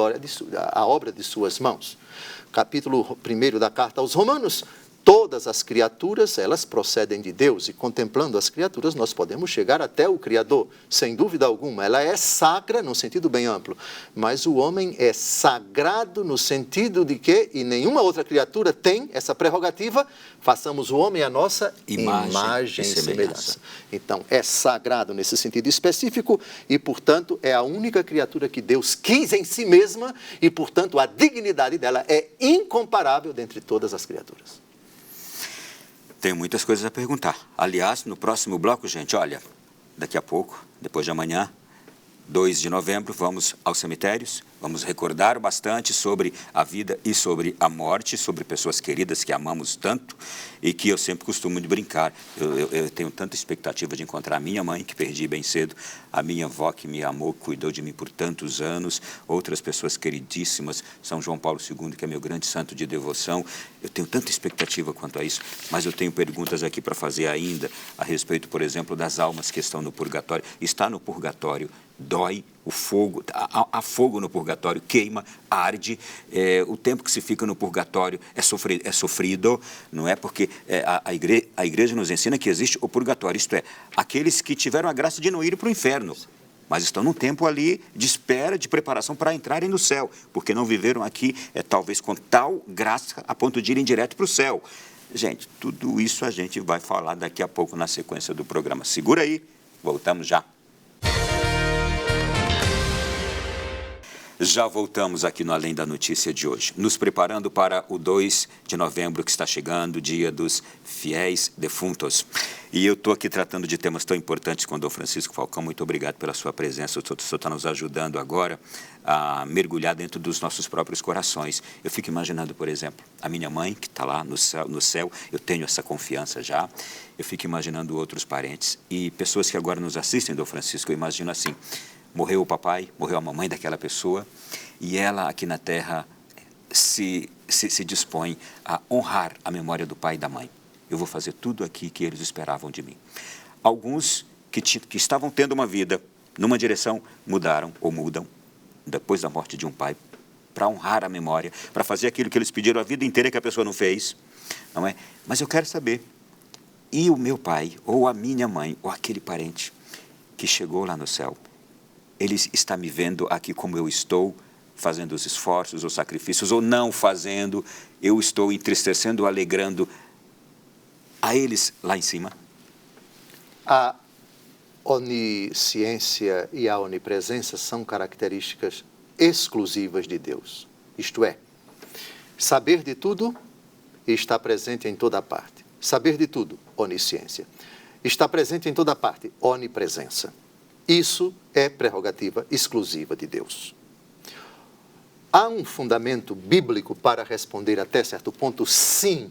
a obra de suas mãos. Capítulo 1 da carta aos Romanos, Todas as criaturas, elas procedem de Deus, e contemplando as criaturas nós podemos chegar até o Criador, sem dúvida alguma. Ela é sacra no sentido bem amplo, mas o homem é sagrado no sentido de que, e nenhuma outra criatura tem essa prerrogativa, façamos o homem a nossa imagem e semelhança. Então, é sagrado nesse sentido específico e, portanto, é a única criatura que Deus quis em si mesma e, portanto, a dignidade dela é incomparável dentre todas as criaturas. Tenho muitas coisas a perguntar. Aliás, no próximo bloco, gente, olha, daqui a pouco, depois de amanhã, 2 de novembro, vamos aos cemitérios, vamos recordar bastante sobre a vida e sobre a morte, sobre pessoas queridas que amamos tanto e que eu sempre costumo de brincar. Eu tenho tanta expectativa de encontrar a minha mãe, que perdi bem cedo, a minha avó, que me amou, cuidou de mim por tantos anos, outras pessoas queridíssimas, São João Paulo II, que é meu grande santo de devoção. Eu tenho tanta expectativa quanto a isso, mas eu tenho perguntas aqui para fazer ainda a respeito, por exemplo, das almas que estão no purgatório. Está no purgatório, dói, o fogo, há fogo no purgatório, queima, arde, o tempo que se fica no purgatório é sofrido, não é? Porque a igreja nos ensina que existe o purgatório, isto é, aqueles que tiveram a graça de não ir para o inferno, mas estão num tempo ali de espera, de preparação para entrarem no céu, porque não viveram aqui, talvez com tal graça, a ponto de irem direto para o céu. Gente, tudo isso a gente vai falar daqui a pouco na sequência do programa. Segura aí, voltamos já. Já voltamos aqui no Além da Notícia de hoje, nos preparando para o 2 de novembro que está chegando, Dia dos Fiéis Defuntos. E eu estou aqui tratando de temas tão importantes com o Dom Francisco Falcão. Muito obrigado pela sua presença. O senhor está nos ajudando agora a mergulhar dentro dos nossos próprios corações. Eu fico imaginando, por exemplo, a minha mãe, que está lá no céu, eu tenho essa confiança já. Eu fico imaginando outros parentes e pessoas que agora nos assistem, Dom Francisco. Eu imagino assim: morreu o papai, morreu a mamãe daquela pessoa, e ela aqui na Terra se dispõe a honrar a memória do pai e da mãe. Eu vou fazer tudo aqui que eles esperavam de mim. Alguns que estavam tendo uma vida numa direção mudaram ou mudam depois da morte de um pai para honrar a memória, para fazer aquilo que eles pediram a vida inteira que a pessoa não fez, não é? Mas eu quero saber, e o meu pai, ou a minha mãe, ou aquele parente que chegou lá no céu, ele está me vendo aqui como eu estou, fazendo os esforços, os sacrifícios, ou não fazendo, eu estou entristecendo, alegrando a eles lá em cima? A onisciência e a onipresença são características exclusivas de Deus. Isto é, saber de tudo e estar presente em toda parte. Saber de tudo, onisciência. Está presente em toda parte, onipresença. Isso é prerrogativa exclusiva de Deus. Há um fundamento bíblico para responder até certo ponto, sim.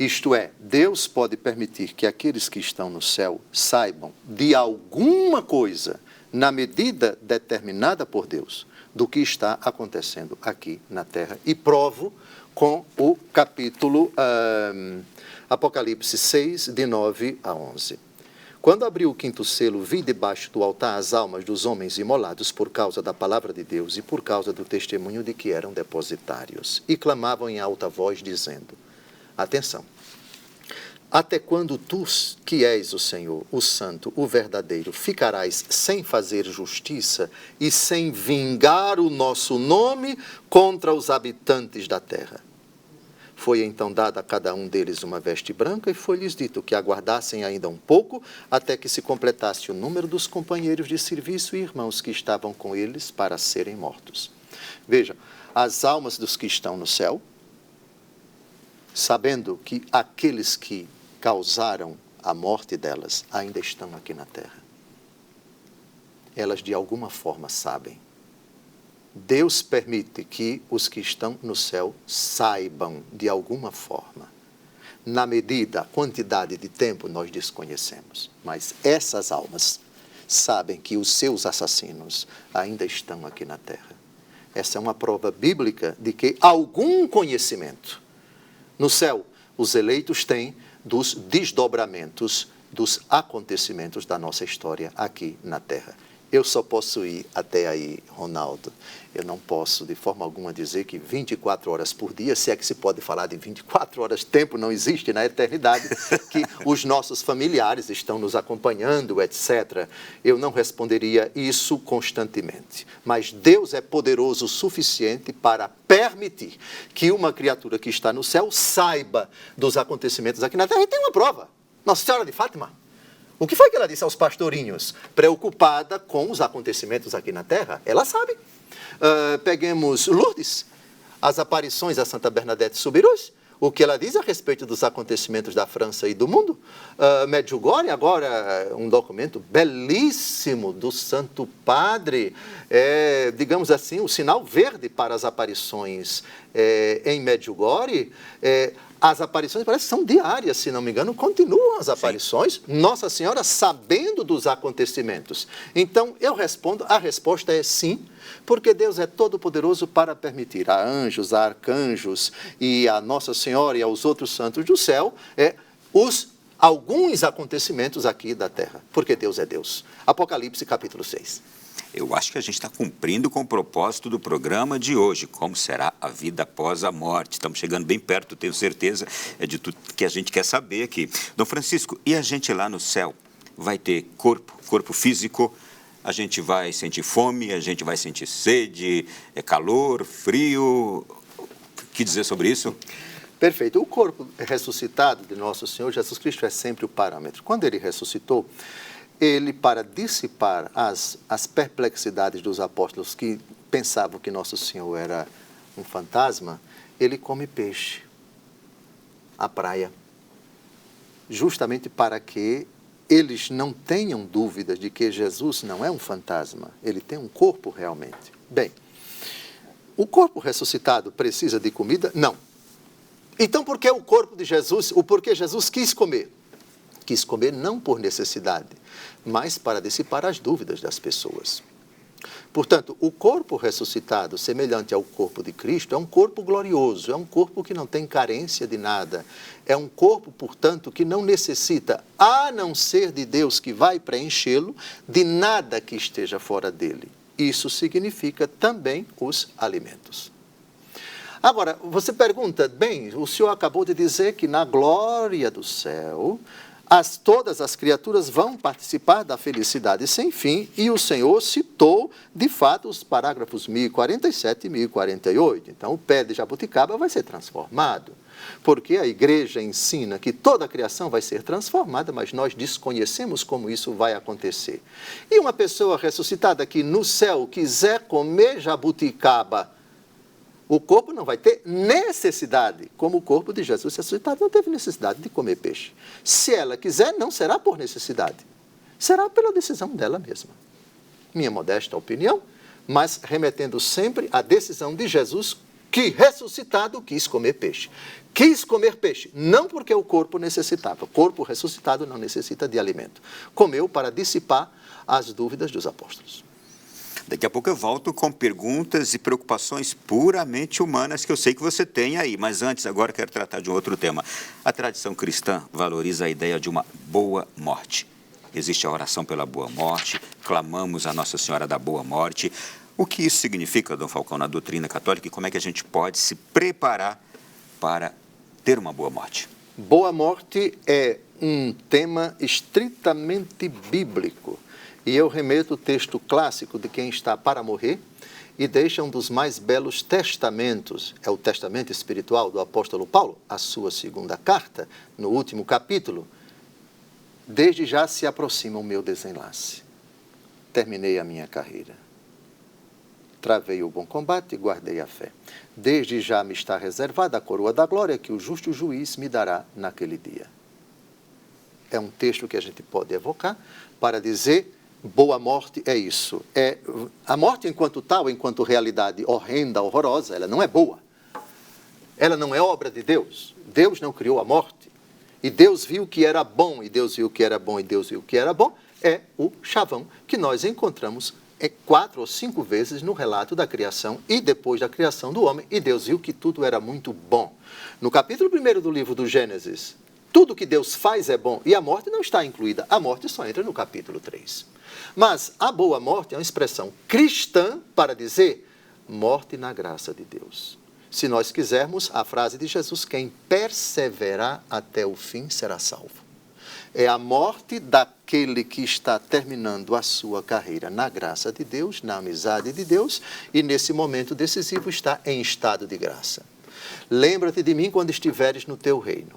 Isto é, Deus pode permitir que aqueles que estão no céu saibam de alguma coisa, na medida determinada por Deus, do que está acontecendo aqui na terra. E provo com o capítulo Apocalipse 6, de 9 a 11. Quando abriu o quinto selo, vi debaixo do altar as almas dos homens imolados por causa da palavra de Deus e por causa do testemunho de que eram depositários. E clamavam em alta voz, dizendo: atenção, até quando tu, que és o Senhor, o Santo, o verdadeiro, ficarás sem fazer justiça e sem vingar o nosso nome contra os habitantes da terra? Foi então dada a cada um deles uma veste branca e foi-lhes dito que aguardassem ainda um pouco até que se completasse o número dos companheiros de serviço e irmãos que estavam com eles para serem mortos. Vejam, as almas dos que estão no céu, sabendo que aqueles que causaram a morte delas ainda estão aqui na terra, elas de alguma forma sabem. Deus permite que os que estão no céu saibam de alguma forma. Na medida, a quantidade de tempo nós desconhecemos. Mas essas almas sabem que os seus assassinos ainda estão aqui na terra. Essa é uma prova bíblica de que algum conhecimento no céu os eleitos têm dos desdobramentos dos acontecimentos da nossa história aqui na terra. Eu só posso ir até aí, Ronaldo. Eu não posso, de forma alguma, dizer que 24 horas por dia, se é que se pode falar de 24 horas, tempo não existe na eternidade, que os nossos familiares estão nos acompanhando, etc. Eu não responderia isso constantemente. Mas Deus é poderoso o suficiente para permitir que uma criatura que está no céu saiba dos acontecimentos aqui na terra. E tem uma prova. Nossa Senhora de Fátima. O que foi que ela disse aos pastorinhos? Preocupada com os acontecimentos aqui na terra, ela sabe. Peguemos Lourdes, as aparições a Santa Bernadette Soubirous, o que ela diz a respeito dos acontecimentos da França e do mundo. Medjugorje, agora um documento belíssimo do Santo Padre, digamos assim, o sinal verde para as aparições em Medjugorje. As aparições parece que são diárias, se não me engano, continuam as aparições, sim. Nossa Senhora sabendo dos acontecimentos. Então, eu respondo, a resposta é sim, porque Deus é todo-poderoso para permitir a anjos, a arcanjos e a Nossa Senhora e aos outros santos do céu alguns acontecimentos aqui da terra, porque Deus é Deus. Apocalipse, capítulo 6. Eu acho que a gente está cumprindo com o propósito do programa de hoje, como será a vida após a morte. Estamos chegando bem perto, tenho certeza, de tudo que a gente quer saber aqui. Dom Francisco, e a gente lá no céu vai ter corpo físico, a gente vai sentir fome, a gente vai sentir sede, calor, frio. O que dizer sobre isso? Perfeito. O corpo ressuscitado de nosso Senhor Jesus Cristo é sempre o parâmetro. Quando ele ressuscitou, ele, para dissipar as perplexidades dos apóstolos que pensavam que Nosso Senhor era um fantasma, ele come peixe à praia, justamente para que eles não tenham dúvidas de que Jesus não é um fantasma, ele tem um corpo realmente. Bem, o corpo ressuscitado precisa de comida? Não. Então, por que o corpo de Jesus, porquê Jesus quis comer? Quis comer não por necessidade, mas para dissipar as dúvidas das pessoas. Portanto, o corpo ressuscitado, semelhante ao corpo de Cristo, é um corpo glorioso, é um corpo que não tem carência de nada, é um corpo, portanto, que não necessita, a não ser de Deus que vai preenchê-lo, de nada que esteja fora dele. Isso significa também os alimentos. Agora, você pergunta, bem, o senhor acabou de dizer que na glória do céu, todas as criaturas vão participar da felicidade sem fim, e o Senhor citou, de fato, os parágrafos 1047 e 1048. Então, o pé de jabuticaba vai ser transformado, porque a igreja ensina que toda a criação vai ser transformada, mas nós desconhecemos como isso vai acontecer. E uma pessoa ressuscitada que no céu quiser comer jabuticaba, o corpo não vai ter necessidade, como o corpo de Jesus ressuscitado não teve necessidade de comer peixe. Se ela quiser, não será por necessidade, será pela decisão dela mesma. Minha modesta opinião, mas remetendo sempre à decisão de Jesus, que ressuscitado quis comer peixe. Quis comer peixe, não porque o corpo necessitava. O corpo ressuscitado não necessita de alimento. Comeu para dissipar as dúvidas dos apóstolos. Daqui a pouco eu volto com perguntas e preocupações puramente humanas que eu sei que você tem aí. Mas antes, agora quero tratar de um outro tema. A tradição cristã valoriza a ideia de uma boa morte. Existe a oração pela boa morte, clamamos a Nossa Senhora da Boa Morte. O que isso significa, Dom Falcão, na doutrina católica, e como é que a gente pode se preparar para ter uma boa morte? Boa morte é um tema estritamente bíblico. E eu remeto o texto clássico de quem está para morrer e deixa um dos mais belos testamentos, é o testamento espiritual do apóstolo Paulo, a sua segunda carta, no último capítulo. Desde já se aproxima o meu desenlace. Terminei a minha carreira. Travei o bom combate e guardei a fé. Desde já me está reservada a coroa da glória que o justo juiz me dará naquele dia. É um texto que a gente pode evocar para dizer: boa morte é isso. A morte enquanto tal, enquanto realidade horrenda, horrorosa, ela não é boa. Ela não é obra de Deus. Deus não criou a morte. E Deus viu que era bom, e Deus viu que era bom, e Deus viu que era bom. É o chavão que nós encontramos 4 ou 5 vezes no relato da criação e depois da criação do homem. E Deus viu que tudo era muito bom. No capítulo 1 do livro do Gênesis, Tudo que Deus faz é bom. E a morte não está incluída. A morte só entra no capítulo 3. Mas a boa morte é uma expressão cristã para dizer morte na graça de Deus. Se nós quisermos, a frase de Jesus, quem perseverar até o fim será salvo. É a morte daquele que está terminando a sua carreira na graça de Deus, na amizade de Deus, e nesse momento decisivo está em estado de graça. Lembra-te de mim quando estiveres no teu reino,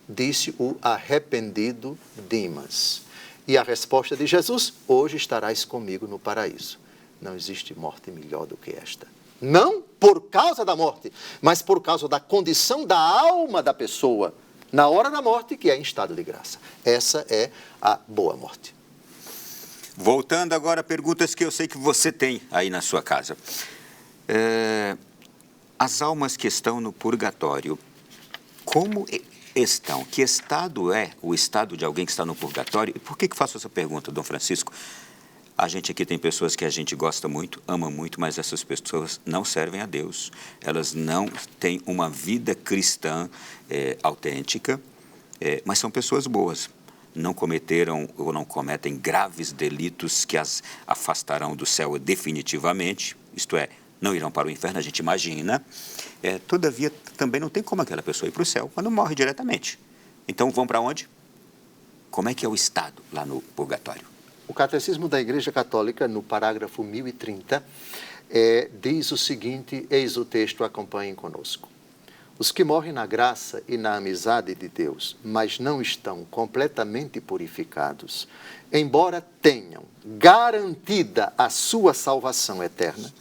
disse o arrependido Dimas. E a resposta de Jesus, hoje estarás comigo no paraíso. Não existe morte melhor do que esta. Não por causa da morte, mas por causa da condição da alma da pessoa, na hora da morte, que é em estado de graça. Essa é a boa morte. Voltando agora a perguntas que eu sei que você tem aí na sua casa. As almas que estão no purgatório, como estão? Que estado é o estado de alguém que está no purgatório? E por que faço essa pergunta, Dom Francisco? A gente aqui tem pessoas que a gente gosta muito, ama muito, mas essas pessoas não servem a Deus. Elas não têm uma vida cristã autêntica, mas são pessoas boas. Não cometeram ou não cometem graves delitos que as afastarão do céu definitivamente, isto é, não irão para o inferno, a gente imagina. Todavia, também não tem como aquela pessoa ir para o céu quando morre diretamente. Então, vão para onde? Como é que é o estado lá no purgatório? O Catecismo da Igreja Católica, no parágrafo 1030, diz o seguinte, eis o texto, acompanhem conosco. Os que morrem na graça e na amizade de Deus, mas não estão completamente purificados, embora tenham garantida a sua salvação eterna,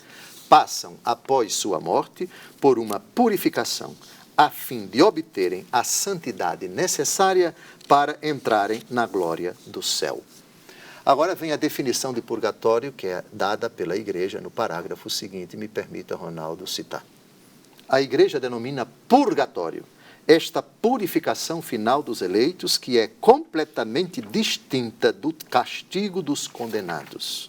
passam, após sua morte, por uma purificação, a fim de obterem a santidade necessária para entrarem na glória do céu. Agora vem a definição de purgatório que é dada pela Igreja no parágrafo seguinte, me permita, Ronaldo, citar. A Igreja denomina purgatório esta purificação final dos eleitos que é completamente distinta do castigo dos condenados.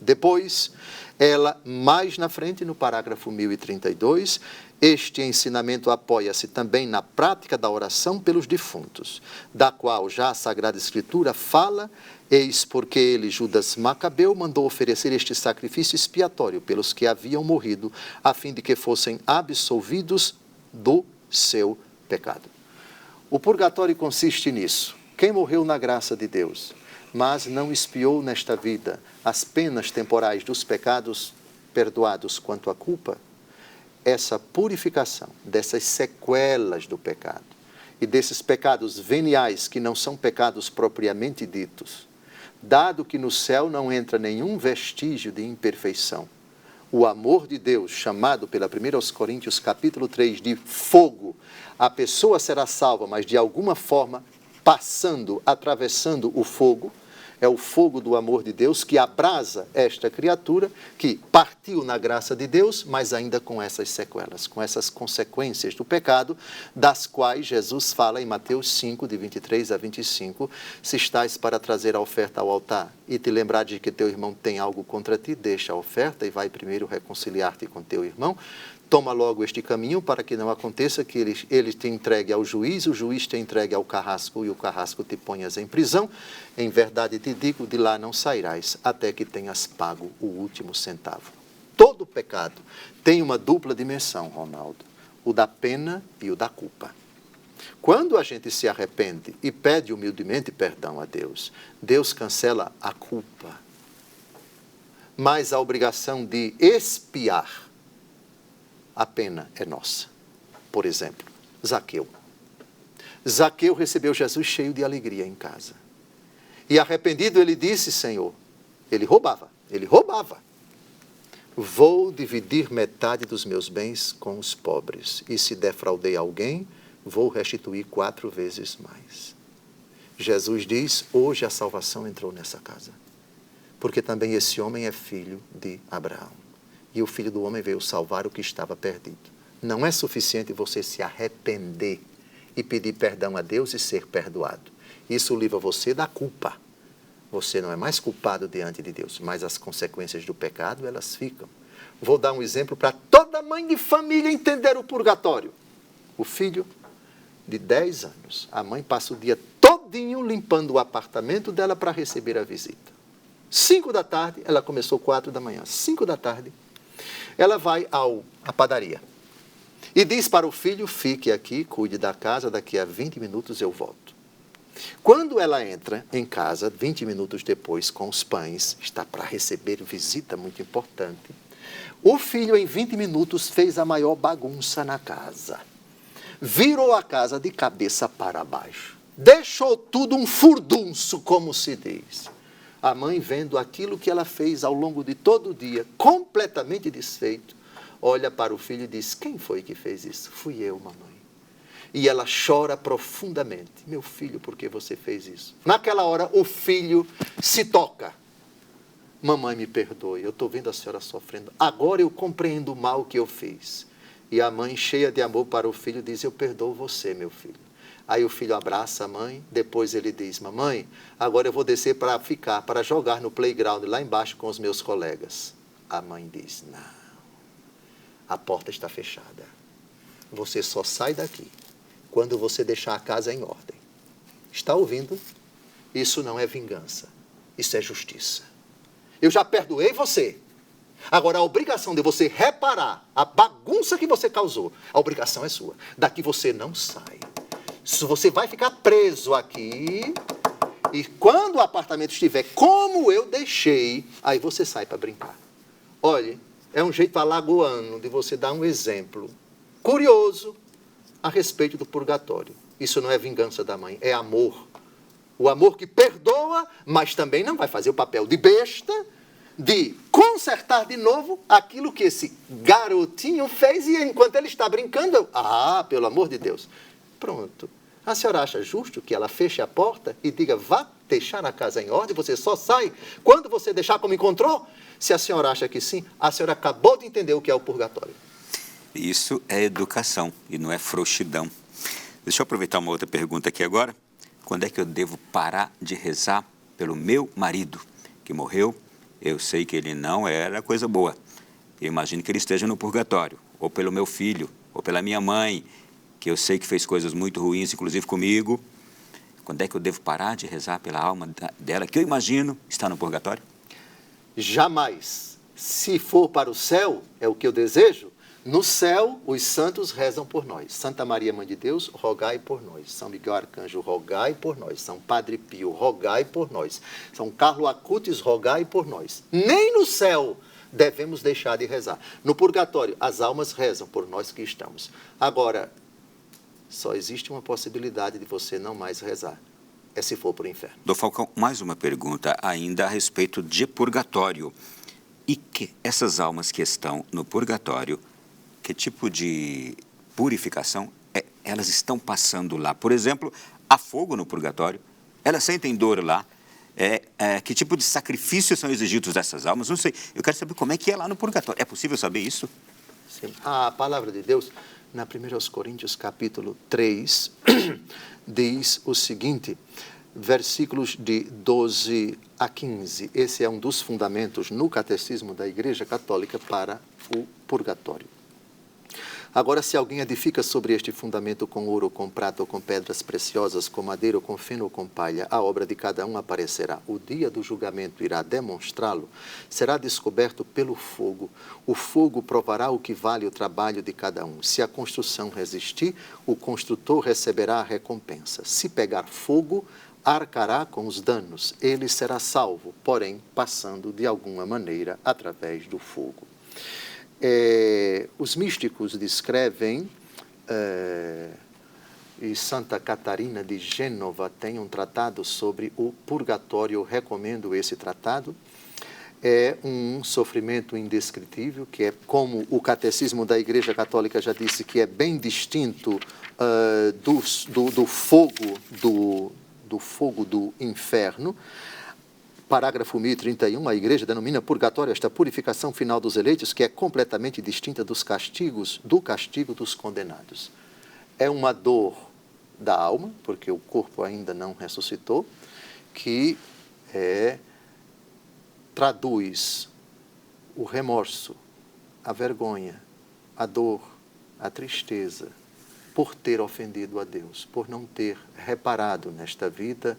Depois, ela, mais na frente, no parágrafo 1032, este ensinamento apoia-se também na prática da oração pelos defuntos, da qual já a Sagrada Escritura fala, eis porque ele, Judas Macabeu, mandou oferecer este sacrifício expiatório pelos que haviam morrido, a fim de que fossem absolvidos do seu pecado. O purgatório consiste nisso. Quem morreu na graça de Deus, mas não expiou nesta vida as penas temporais dos pecados perdoados quanto à culpa, essa purificação dessas sequelas do pecado e desses pecados veniais que não são pecados propriamente ditos, dado que no céu não entra nenhum vestígio de imperfeição, o amor de Deus, chamado pela 1 Coríntios capítulo 3 de fogo, a pessoa será salva, mas de alguma forma passando, atravessando o fogo, é o fogo do amor de Deus que abrasa esta criatura que partiu na graça de Deus, mas ainda com essas sequelas, com essas consequências do pecado, das quais Jesus fala em Mateus 5, de 23 a 25, se estás para trazer a oferta ao altar e te lembrar de que teu irmão tem algo contra ti, deixa a oferta e vai primeiro reconciliar-te com teu irmão. Toma logo este caminho para que não aconteça que ele te entregue ao juiz, o juiz te entregue ao carrasco e o carrasco te ponhas em prisão. Em verdade te digo, de lá não sairás até que tenhas pago o último centavo. Todo pecado tem uma dupla dimensão, Ronaldo, o da pena e o da culpa. Quando a gente se arrepende e pede humildemente perdão a Deus, Deus cancela a culpa, mas a obrigação de expiar a pena é nossa. Por exemplo, Zaqueu. Zaqueu recebeu Jesus cheio de alegria em casa. E arrependido ele disse, Senhor, ele roubava. Vou dividir metade dos meus bens com os pobres. E se defraudei alguém, vou restituir 4 vezes mais. Jesus diz, hoje a salvação entrou nessa casa. Porque também esse homem é filho de Abraão. E o Filho do Homem veio salvar o que estava perdido. Não é suficiente você se arrepender e pedir perdão a Deus e ser perdoado. Isso livra você da culpa. Você não é mais culpado diante de Deus, mas as consequências do pecado, elas ficam. Vou dar um exemplo para toda mãe de família entender o purgatório. O filho de 10 anos. A mãe passa o dia todinho limpando o apartamento dela para receber a visita. 5 da tarde, ela começou 4 da manhã. 5 da tarde, ela vai à padaria e diz para o filho, fique aqui, cuide da casa, daqui a 20 minutos eu volto. Quando ela entra em casa, 20 minutos depois, com os pães, está para receber visita muito importante. O filho, em 20 minutos, fez a maior bagunça na casa. Virou a casa de cabeça para baixo. Deixou tudo um furdunço, como se diz. A mãe, vendo aquilo que ela fez ao longo de todo o dia, completamente desfeito, olha para o filho e diz, quem foi que fez isso? Fui eu, mamãe. E ela chora profundamente. Meu filho, por que você fez isso? Naquela hora, o filho se toca. Mamãe, me perdoe, eu estou vendo a senhora sofrendo. Agora eu compreendo o mal que eu fiz. E a mãe, cheia de amor para o filho, diz, eu perdoo você, meu filho. Aí o filho abraça a mãe, depois ele diz, mamãe, agora eu vou descer para jogar no playground lá embaixo com os meus colegas. A mãe diz, não, a porta está fechada. Você só sai daqui quando você deixar a casa em ordem. Está ouvindo? Isso não é vingança, isso é justiça. Eu já perdoei você. Agora, a obrigação de você reparar a bagunça que você causou, a obrigação é sua. Daqui você não sai. Você vai ficar preso aqui e quando o apartamento estiver como eu deixei, aí você sai para brincar. Olhe, é um jeito alagoano de você dar um exemplo curioso a respeito do purgatório. Isso não é vingança da mãe, é amor. O amor que perdoa, mas também não vai fazer o papel de besta, de consertar de novo aquilo que esse garotinho fez e enquanto ele está brincando, pelo amor de Deus, pronto. A senhora acha justo que ela feche a porta e diga, vá deixar a casa em ordem, você só sai quando você deixar como encontrou? Se a senhora acha que sim, a senhora acabou de entender o que é o purgatório. Isso é educação e não é frouxidão. Deixa eu aproveitar uma outra pergunta aqui agora. Quando é que eu devo parar de rezar pelo meu marido que morreu? Eu sei que ele não era coisa boa. Eu imagino que ele esteja no purgatório. Ou pelo meu filho, ou pela minha mãe, que eu sei que fez coisas muito ruins, inclusive comigo. Quando é que eu devo parar de rezar pela alma dela, que eu imagino está no purgatório? Jamais. Se for para o céu, é o que eu desejo, no céu os santos rezam por nós. Santa Maria, Mãe de Deus, rogai por nós. São Miguel Arcanjo, rogai por nós. São Padre Pio, rogai por nós. São Carlo Acutis, rogai por nós. Nem no céu devemos deixar de rezar. No purgatório, as almas rezam por nós que estamos. Agora, só existe uma possibilidade de você não mais rezar. É se for para o inferno. Dom Falcão, mais uma pergunta ainda a respeito de purgatório. E que essas almas que estão no purgatório, que tipo de purificação elas estão passando lá? Por exemplo, há fogo no purgatório? Elas sentem dor lá? Que tipo de sacrifícios são exigidos dessas almas? Não sei. Eu quero saber como é que é lá no purgatório. É possível saber isso? Sim. A palavra de Deus, na 1 Coríntios, capítulo 3, diz o seguinte, versículos de 12 a 15. Esse é um dos fundamentos no catecismo da Igreja Católica para o purgatório. Agora, se alguém edifica sobre este fundamento com ouro, com prata ou com pedras preciosas, com madeira ou com feno ou com palha, a obra de cada um aparecerá. O dia do julgamento irá demonstrá-lo, será descoberto pelo fogo. O fogo provará o que vale o trabalho de cada um. Se a construção resistir, o construtor receberá a recompensa. Se pegar fogo, arcará com os danos. Ele será salvo, porém, passando de alguma maneira através do fogo. Os místicos descrevem, e Santa Catarina de Gênova tem um tratado sobre o purgatório, eu recomendo esse tratado. É um sofrimento indescritível, que é como o catecismo da Igreja Católica já disse, que é bem distinto do fogo do inferno. Parágrafo 1031, a Igreja denomina purgatório esta purificação final dos eleitos, que é completamente distinta do castigo dos condenados. É uma dor da alma, porque o corpo ainda não ressuscitou, que traduz o remorso, a vergonha, a dor, a tristeza, por ter ofendido a Deus, por não ter reparado nesta vida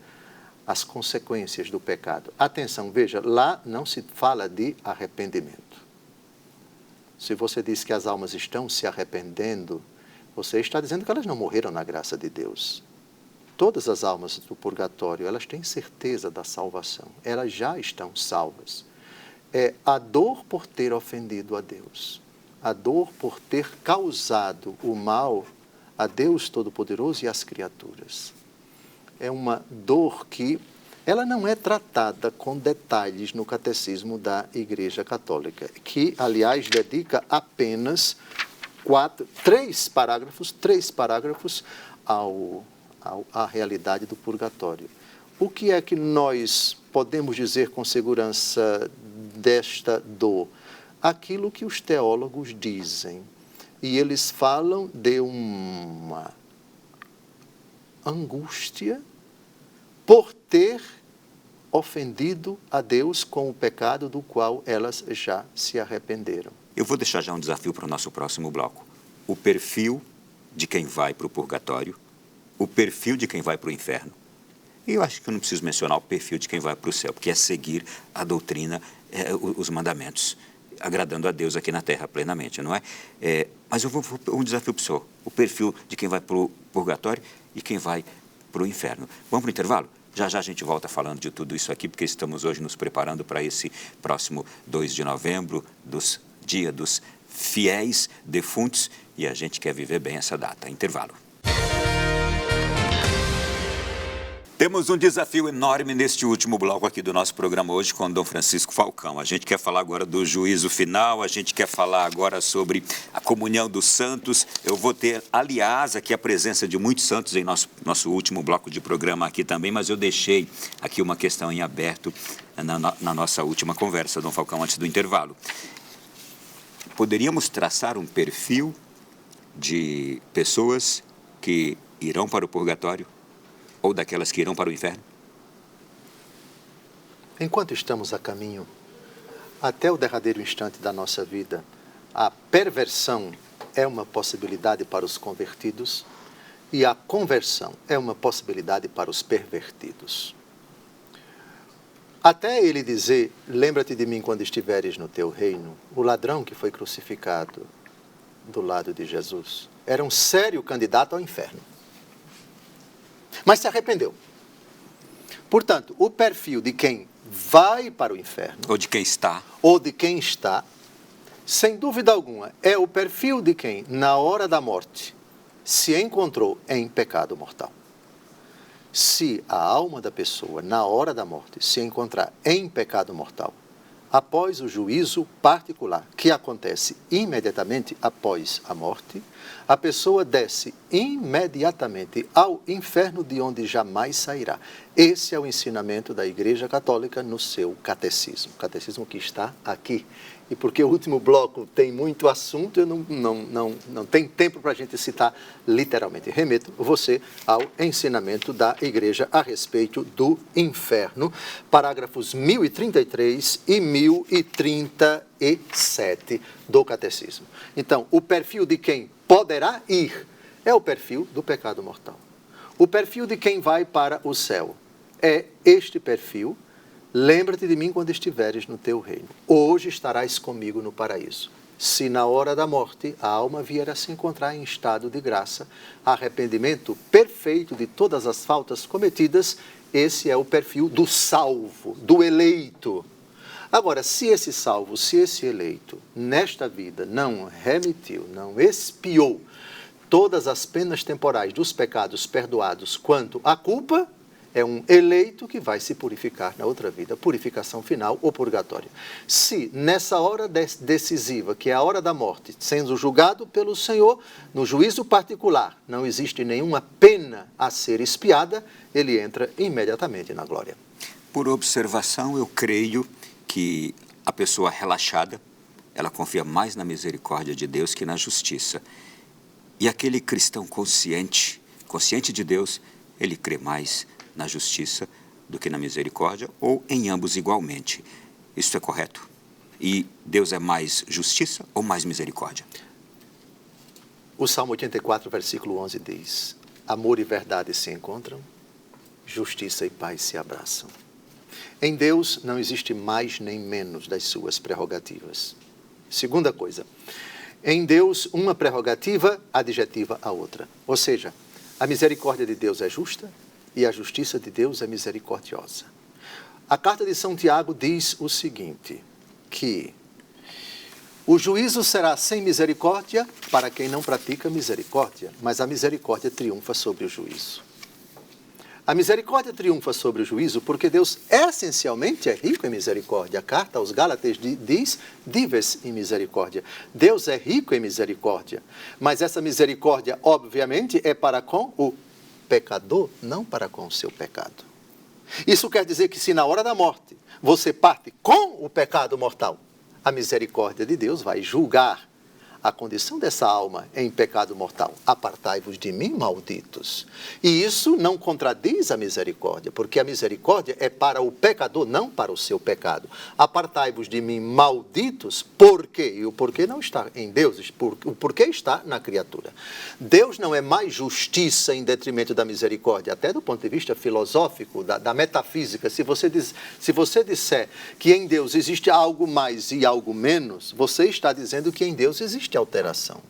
as consequências do pecado. Atenção, veja, lá não se fala de arrependimento. Se você diz que as almas estão se arrependendo, você está dizendo que elas não morreram na graça de Deus. Todas as almas do purgatório, elas têm certeza da salvação. Elas já estão salvas. É a dor por ter ofendido a Deus, a dor por ter causado o mal a Deus Todo-Poderoso e às criaturas. É uma dor que ela não é tratada com detalhes no Catecismo da Igreja Católica, que, aliás, dedica apenas três parágrafos à realidade do purgatório. O que é que nós podemos dizer com segurança desta dor? Aquilo que os teólogos dizem. E eles falam de uma angústia por ter ofendido a Deus com o pecado do qual elas já se arrependeram. Eu vou deixar já um desafio para o nosso próximo bloco. O perfil de quem vai para o purgatório, o perfil de quem vai para o inferno. E eu acho que eu não preciso mencionar o perfil de quem vai para o céu, porque é seguir a doutrina, os mandamentos, agradando a Deus aqui na Terra plenamente, não é? Mas eu vou um desafio para o senhor. O perfil de quem vai para o purgatório e quem vai para o inferno. Vamos para o intervalo? Já já a gente volta falando de tudo isso aqui, porque estamos hoje nos preparando para esse próximo 2 de novembro, Dia dos Fiéis Defuntos, e a gente quer viver bem essa data. Intervalo. Temos um desafio enorme neste último bloco aqui do nosso programa hoje com Dom Francisco Falcão. A gente quer falar agora do juízo final, a gente quer falar agora sobre a comunhão dos santos. Eu vou ter, aliás, aqui a presença de muitos santos em nosso último bloco de programa aqui também, mas eu deixei aqui uma questão em aberto na nossa última conversa, Dom Falcão, antes do intervalo. Poderíamos traçar um perfil de pessoas que irão para o purgatório? Ou daquelas que irão para o inferno? Enquanto estamos a caminho, até o derradeiro instante da nossa vida, a perversão é uma possibilidade para os convertidos e a conversão é uma possibilidade para os pervertidos. Até ele dizer, lembra-te de mim quando estiveres no teu reino, o ladrão que foi crucificado do lado de Jesus era um sério candidato ao inferno. Mas se arrependeu. Portanto, o perfil de quem vai para o inferno... Ou de quem está. Ou de quem está, sem dúvida alguma, é o perfil de quem, na hora da morte, se encontrou em pecado mortal. Se a alma da pessoa, na hora da morte, se encontrar em pecado mortal, após o juízo particular, que acontece imediatamente após a morte, a pessoa desce imediatamente ao inferno de onde jamais sairá. Esse é o ensinamento da Igreja Católica no seu catecismo. O catecismo que está aqui. E porque o último bloco tem muito assunto, eu não tenho tempo para a gente citar literalmente. Remeto você ao ensinamento da Igreja a respeito do inferno, parágrafos 1033 e 1037 do catecismo. Então, o perfil de quem poderá ir é o perfil do pecado mortal. O perfil de quem vai para o céu é este perfil. Lembra-te de mim quando estiveres no teu reino. Hoje estarás comigo no paraíso. Se na hora da morte a alma vier a se encontrar em estado de graça, arrependimento perfeito de todas as faltas cometidas, esse é o perfil do salvo, do eleito. Agora, se esse salvo, se esse eleito, nesta vida não remitiu, não expiou todas as penas temporais dos pecados perdoados quanto à culpa, é um eleito que vai se purificar na outra vida, purificação final ou purgatório. Se nessa hora decisiva, que é a hora da morte, sendo julgado pelo Senhor, no juízo particular, não existe nenhuma pena a ser expiada, ele entra imediatamente na glória. Por observação, eu creio que a pessoa relaxada, ela confia mais na misericórdia de Deus que na justiça. E aquele cristão consciente de Deus, ele crê mais na justiça do que na misericórdia, ou em ambos igualmente. Isso é correto? E Deus é mais justiça ou mais misericórdia? O Salmo 84, versículo 11 diz: amor e verdade se encontram, justiça e paz se abraçam. Em Deus não existe mais nem menos das suas prerrogativas. Segunda coisa, em Deus uma prerrogativa adjetiva a outra. Ou seja, a misericórdia de Deus é justa e a justiça de Deus é misericordiosa. A carta de São Tiago diz o seguinte, que o juízo será sem misericórdia para quem não pratica misericórdia, mas a misericórdia triunfa sobre o juízo. A misericórdia triunfa sobre o juízo porque Deus essencialmente é rico em misericórdia. A carta aos Gálatas diz, dives em misericórdia. Deus é rico em misericórdia, mas essa misericórdia, obviamente, é para com o pecador, não para com o seu pecado. Isso quer dizer que se na hora da morte você parte com o pecado mortal, a misericórdia de Deus vai julgar a condição dessa alma em pecado mortal. Apartai-vos de mim, malditos. E isso não contradiz a misericórdia, porque a misericórdia é para o pecador, não para o seu pecado. Apartai-vos de mim, malditos, por quê? E o porquê não está em Deus, o porquê está na criatura. Deus não é mais justiça em detrimento da misericórdia, até do ponto de vista filosófico, da metafísica. Se você disser que em Deus existe algo mais e algo menos, você está dizendo que em Deus existe alteração.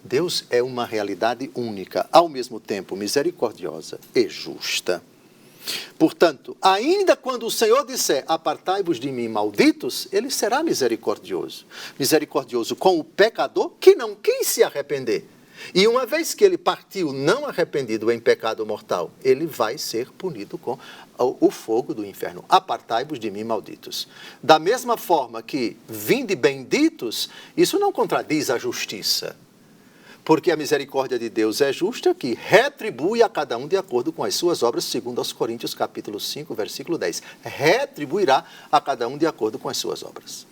Deus é uma realidade única, ao mesmo tempo misericordiosa e justa. Portanto, ainda quando o Senhor disser, apartai-vos de mim, malditos, ele será misericordioso. Misericordioso com o pecador que não quis se arrepender. E uma vez que ele partiu não arrependido em pecado mortal, ele vai ser punido com o fogo do inferno. Apartai-vos de mim, malditos. Da mesma forma que vinde benditos, isso não contradiz a justiça. Porque a misericórdia de Deus é justa, que retribui a cada um de acordo com as suas obras, segundo aos Coríntios, capítulo 5, versículo 10. Retribuirá a cada um de acordo com as suas obras.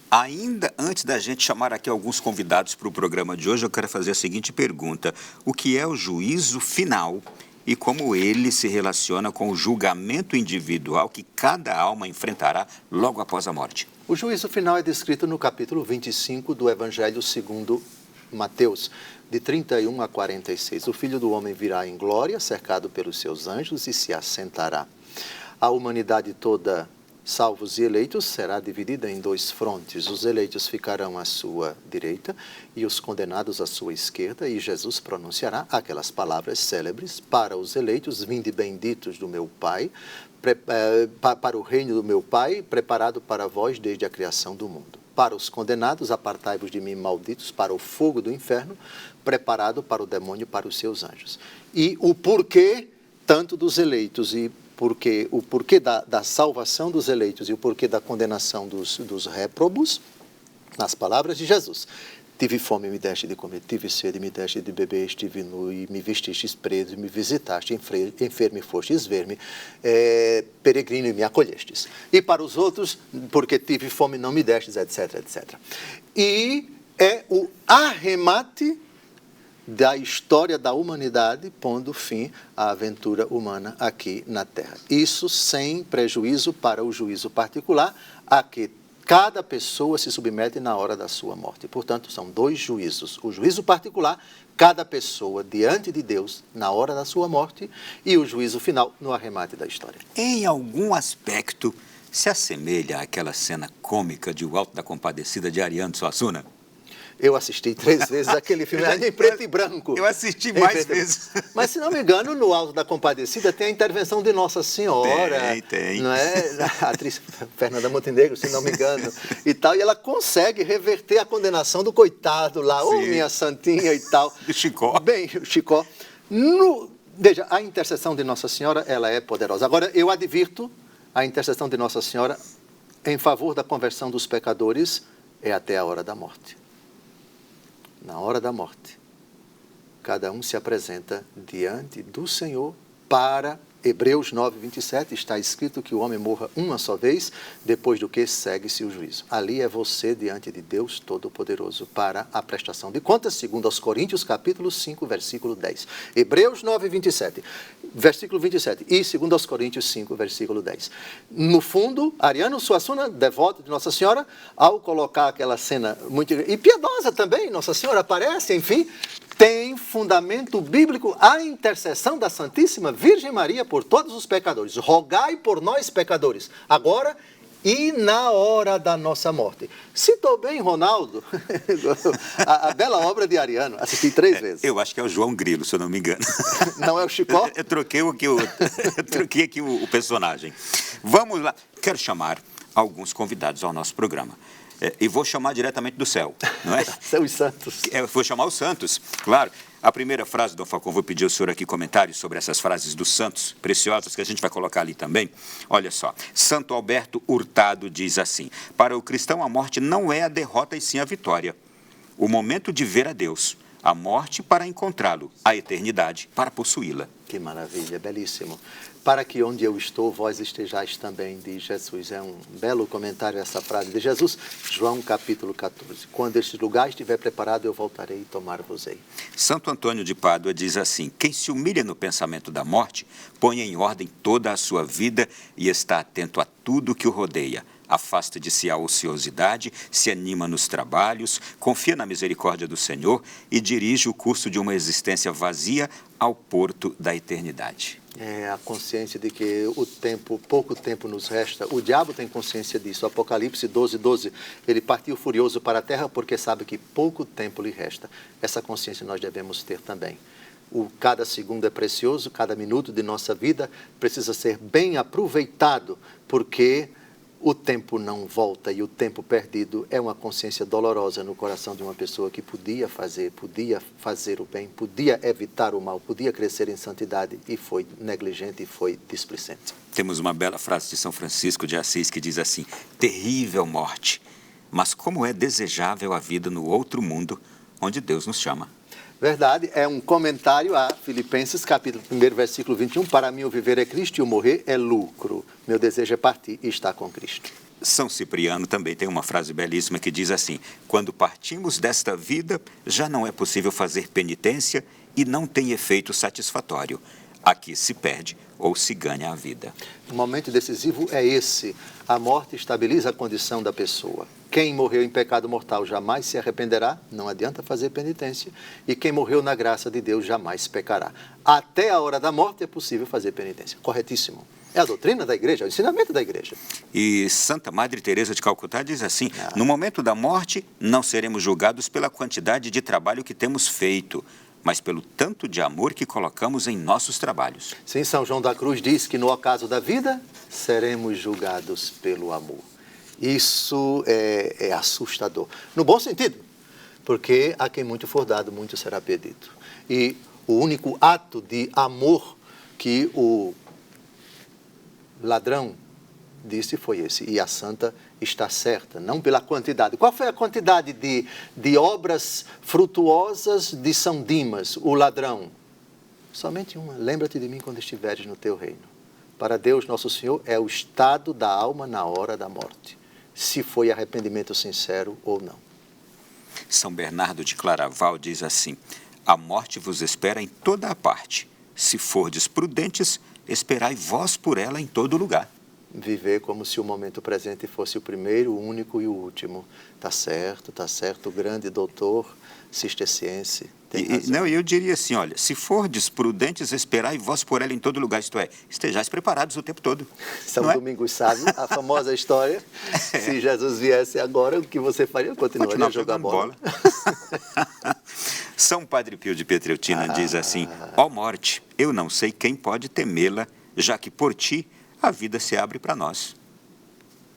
Ainda antes da gente chamar aqui alguns convidados para o programa de hoje, eu quero fazer a seguinte pergunta. O que é o juízo final e como ele se relaciona com o julgamento individual que cada alma enfrentará logo após a morte? O juízo final é descrito no capítulo 25 do Evangelho segundo Mateus, de 31 a 46. O Filho do Homem virá em glória, cercado pelos seus anjos, e se assentará. A humanidade toda, salvos e eleitos, será dividida em dois frontes. Os eleitos ficarão à sua direita e os condenados à sua esquerda, e Jesus pronunciará aquelas palavras célebres: para os eleitos, vinde benditos do meu Pai, para o reino do meu Pai, preparado para vós desde a criação do mundo. Para os condenados, apartai-vos de mim, malditos, para o fogo do inferno, preparado para o demônio e para os seus anjos. E o porquê, tanto dos eleitos e o porquê da salvação dos eleitos e o porquê da condenação dos réprobos, nas palavras de Jesus. Tive fome e me deste de comer, tive sede e me deste de beber, estive nu e me vestistes preso, e me visitaste, enfermo e fostes ver-me, peregrino e me acolhestes. E para os outros, porque tive fome não me destes, etc, etc. E é o arremate da história da humanidade, pondo fim à aventura humana aqui na Terra. Isso sem prejuízo para o juízo particular, a que cada pessoa se submete na hora da sua morte. Portanto, são dois juízos. O juízo particular, cada pessoa diante de Deus na hora da sua morte, e o juízo final no arremate da história. Em algum aspecto, se assemelha àquela cena cômica de O Alto da Compadecida de Ariano Suassuna? Eu assisti 3 vezes aquele filme, em preto e branco. Eu assisti mais vezes. Mas, se não me engano, no Alto da Compadecida tem a intervenção de Nossa Senhora. Tem. Não é? A atriz Fernanda Montenegro, se não me engano. E tal, e ela consegue reverter a condenação do coitado lá, ô minha santinha e tal. Do Chicó. Bem, o Chicó. Veja, a intercessão de Nossa Senhora, ela é poderosa. Agora, eu advirto, a intercessão de Nossa Senhora em favor da conversão dos pecadores é até a hora da morte. Na hora da morte, cada um se apresenta diante do Senhor para Hebreus 9, 27, está escrito que o homem morra uma só vez, depois do que segue-se o juízo. Ali é você diante de Deus Todo-Poderoso para a prestação de contas, segundo aos Coríntios, capítulo 5, versículo 10. Hebreus 9, 27, versículo 27, e segundo aos Coríntios 5, versículo 10. No fundo, Ariano Suassuna, devoto de Nossa Senhora, ao colocar aquela cena muito... E piedosa também, Nossa Senhora aparece, enfim... Tem fundamento bíblico a intercessão da Santíssima Virgem Maria por todos os pecadores. Rogai por nós, pecadores, agora e na hora da nossa morte. Citou bem, Ronaldo, a bela obra de Ariano. Assisti 3 vezes. Eu acho que é o João Grilo, se eu não me engano. Não é o Chicó? Eu troquei aqui o personagem. Vamos lá. Quero chamar alguns convidados ao nosso programa. E vou chamar diretamente do céu, não é? São os santos. Vou chamar os santos, claro. A primeira frase, Dom Falcão, vou pedir ao senhor aqui comentários sobre essas frases dos santos preciosas, que a gente vai colocar ali também. Olha só, Santo Alberto Hurtado diz assim: para o cristão a morte não é a derrota e sim a vitória. O momento de ver a Deus, a morte para encontrá-lo, a eternidade para possuí-la. Que maravilha, belíssimo. Para que onde eu estou, vós estejais também, diz Jesus. É um belo comentário essa frase de Jesus. João capítulo 14. Quando este lugar estiver preparado, eu voltarei e tomar-vos-ei. Santo Antônio de Pádua diz assim: quem se humilha no pensamento da morte, põe em ordem toda a sua vida e está atento a tudo que o rodeia. Afasta de si a ociosidade, se anima nos trabalhos, confia na misericórdia do Senhor e dirige o curso de uma existência vazia ao porto da eternidade. É a consciência de que pouco tempo nos resta. O diabo tem consciência disso. Apocalipse 12, 12. Ele partiu furioso para a terra porque sabe que pouco tempo lhe resta. Essa consciência nós devemos ter também. Cada segundo é precioso, cada minuto de nossa vida precisa ser bem aproveitado, porque o tempo não volta e o tempo perdido é uma consciência dolorosa no coração de uma pessoa que podia fazer o bem, podia evitar o mal, podia crescer em santidade e foi negligente e foi displicente. Temos uma bela frase de São Francisco de Assis que diz assim: terrível morte, mas como é desejável a vida no outro mundo onde Deus nos chama. Verdade, é um comentário a Filipenses, capítulo 1, versículo 21. Para mim o viver é Cristo e o morrer é lucro. Meu desejo é partir e estar com Cristo. São Cipriano também tem uma frase belíssima que diz assim: quando partimos desta vida, já não é possível fazer penitência e não tem efeito satisfatório. Aqui se perde ou se ganha a vida. O momento decisivo é esse. A morte estabiliza a condição da pessoa. Quem morreu em pecado mortal jamais se arrependerá, não adianta fazer penitência. E quem morreu na graça de Deus jamais pecará. Até a hora da morte é possível fazer penitência. Corretíssimo. É a doutrina da igreja, é o ensinamento da igreja. E Santa Madre Teresa de Calcutá diz assim: no momento da morte, não seremos julgados pela quantidade de trabalho que temos feito, mas pelo tanto de amor que colocamos em nossos trabalhos. Sim, São João da Cruz diz que no ocaso da vida, seremos julgados pelo amor. Isso é assustador. No bom sentido, porque a quem muito for dado, muito será pedido. E o único ato de amor que o ladrão disse foi esse. E a santa está certa, não pela quantidade. Qual foi a quantidade de obras frutuosas de São Dimas, o ladrão? Somente uma. Lembra-te de mim quando estiveres no teu reino. Para Deus, nosso Senhor, é o estado da alma na hora da morte, se foi arrependimento sincero ou não. São Bernardo de Claraval diz assim: a morte vos espera em toda a parte. Se fordes prudentes, esperai vós por ela em todo lugar. Viver como se o momento presente fosse o primeiro, o único e o último. Tá certo, o grande doutor cisterciense. Eu diria assim, olha, se fordes prudentes, esperai vós por ela em todo lugar, isto é, estejais preparados o tempo todo. São Domingos Sábio, a famosa história, se Jesus viesse agora, o que você faria? Continuaria a jogar bola. São Padre Pio de Pietrelcina diz assim: ó morte, eu não sei quem pode temê-la, já que por ti a vida se abre para nós.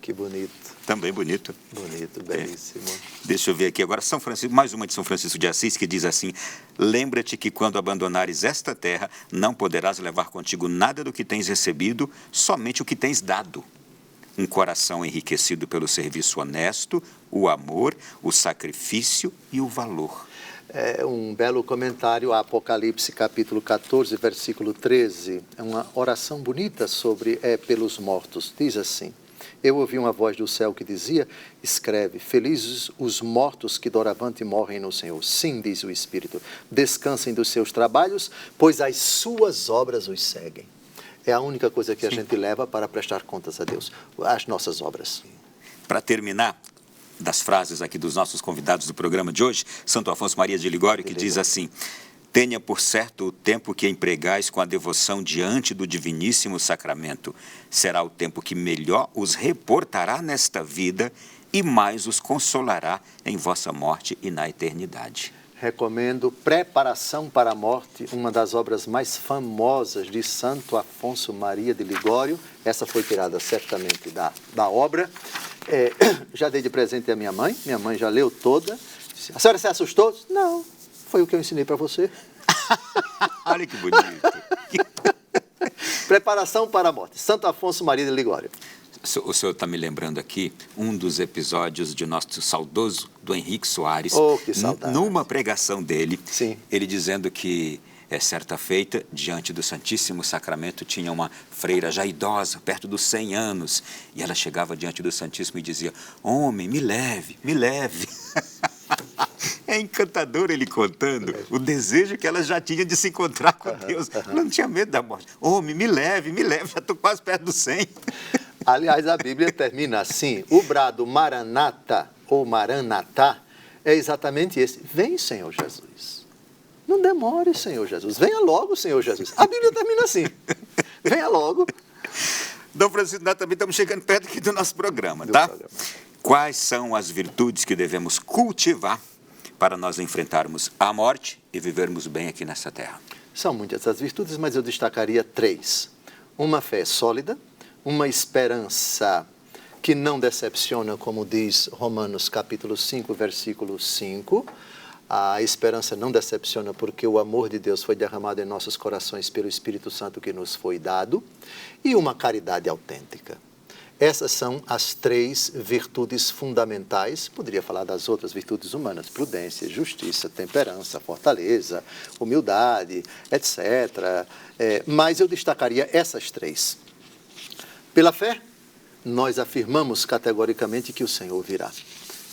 Que bonito. Também bonito. Bonito, belíssimo. Deixa eu ver aqui agora, São Francisco, mais uma de São Francisco de Assis, que diz assim: lembra-te que quando abandonares esta terra, não poderás levar contigo nada do que tens recebido, somente o que tens dado. Um coração enriquecido pelo serviço honesto, o amor, o sacrifício e o valor. É um belo comentário a Apocalipse, capítulo 14, versículo 13. É uma oração bonita sobre pelos mortos. Diz assim: eu ouvi uma voz do céu que dizia, escreve, felizes os mortos que doravante morrem no Senhor. Sim, diz o Espírito, descansem dos seus trabalhos, pois as suas obras os seguem. É a única coisa que a gente leva para prestar contas a Deus, as nossas obras. Para terminar, das frases aqui dos nossos convidados do programa de hoje, Santo Afonso Maria de Ligório, que diz assim: tenha por certo o tempo que empregais com a devoção diante do diviníssimo sacramento. Será o tempo que melhor os reportará nesta vida e mais os consolará em vossa morte e na eternidade. Recomendo Preparação para a Morte, uma das obras mais famosas de Santo Afonso Maria de Ligório. Essa foi tirada certamente da obra. Já dei de presente à minha mãe já leu toda. A senhora se assustou? Não, foi o que eu ensinei para você. Olha que bonito. Preparação para a Morte, Santo Afonso Maria de Ligório. O senhor está me lembrando aqui um dos episódios de nosso saudoso do Henrique Soares. Oh, que saudade. Numa pregação dele, sim, ele dizendo que certa feita, diante do Santíssimo Sacramento, tinha uma freira já idosa, perto dos 100 anos, e ela chegava diante do Santíssimo e dizia: homem, me leve, me leve. É encantador ele contando o desejo que ela já tinha de se encontrar com Deus. Ela não tinha medo da morte. Homem, me leve, já estou quase perto dos 100. Aliás, a Bíblia termina assim: o brado Maranata, ou Maranatá, é exatamente esse: vem, Senhor Jesus. Não demore, Senhor Jesus. Venha logo, Senhor Jesus. A Bíblia termina assim: venha logo. Dom Francisco, nós também estamos chegando perto aqui do nosso programa, tá? Quais são as virtudes que devemos cultivar para nós enfrentarmos a morte e vivermos bem aqui nessa terra? São muitas as virtudes, mas eu destacaria 3. Uma fé sólida, uma esperança que não decepciona, como diz Romanos capítulo 5, versículo 5. A esperança não decepciona porque o amor de Deus foi derramado em nossos corações pelo Espírito Santo que nos foi dado. E uma caridade autêntica. Essas são as 3 virtudes fundamentais. Poderia falar das outras virtudes humanas: prudência, justiça, temperança, fortaleza, humildade, etc. Mas eu destacaria essas 3. Pela fé, nós afirmamos categoricamente que o Senhor virá.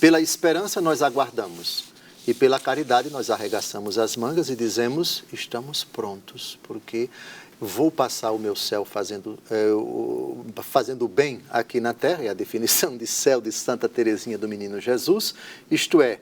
Pela esperança, nós aguardamos. E pela caridade, nós arregaçamos as mangas e dizemos: estamos prontos, porque vou passar o meu céu fazendo bem aqui na terra. É a definição de céu de Santa Teresinha do Menino Jesus. Isto é,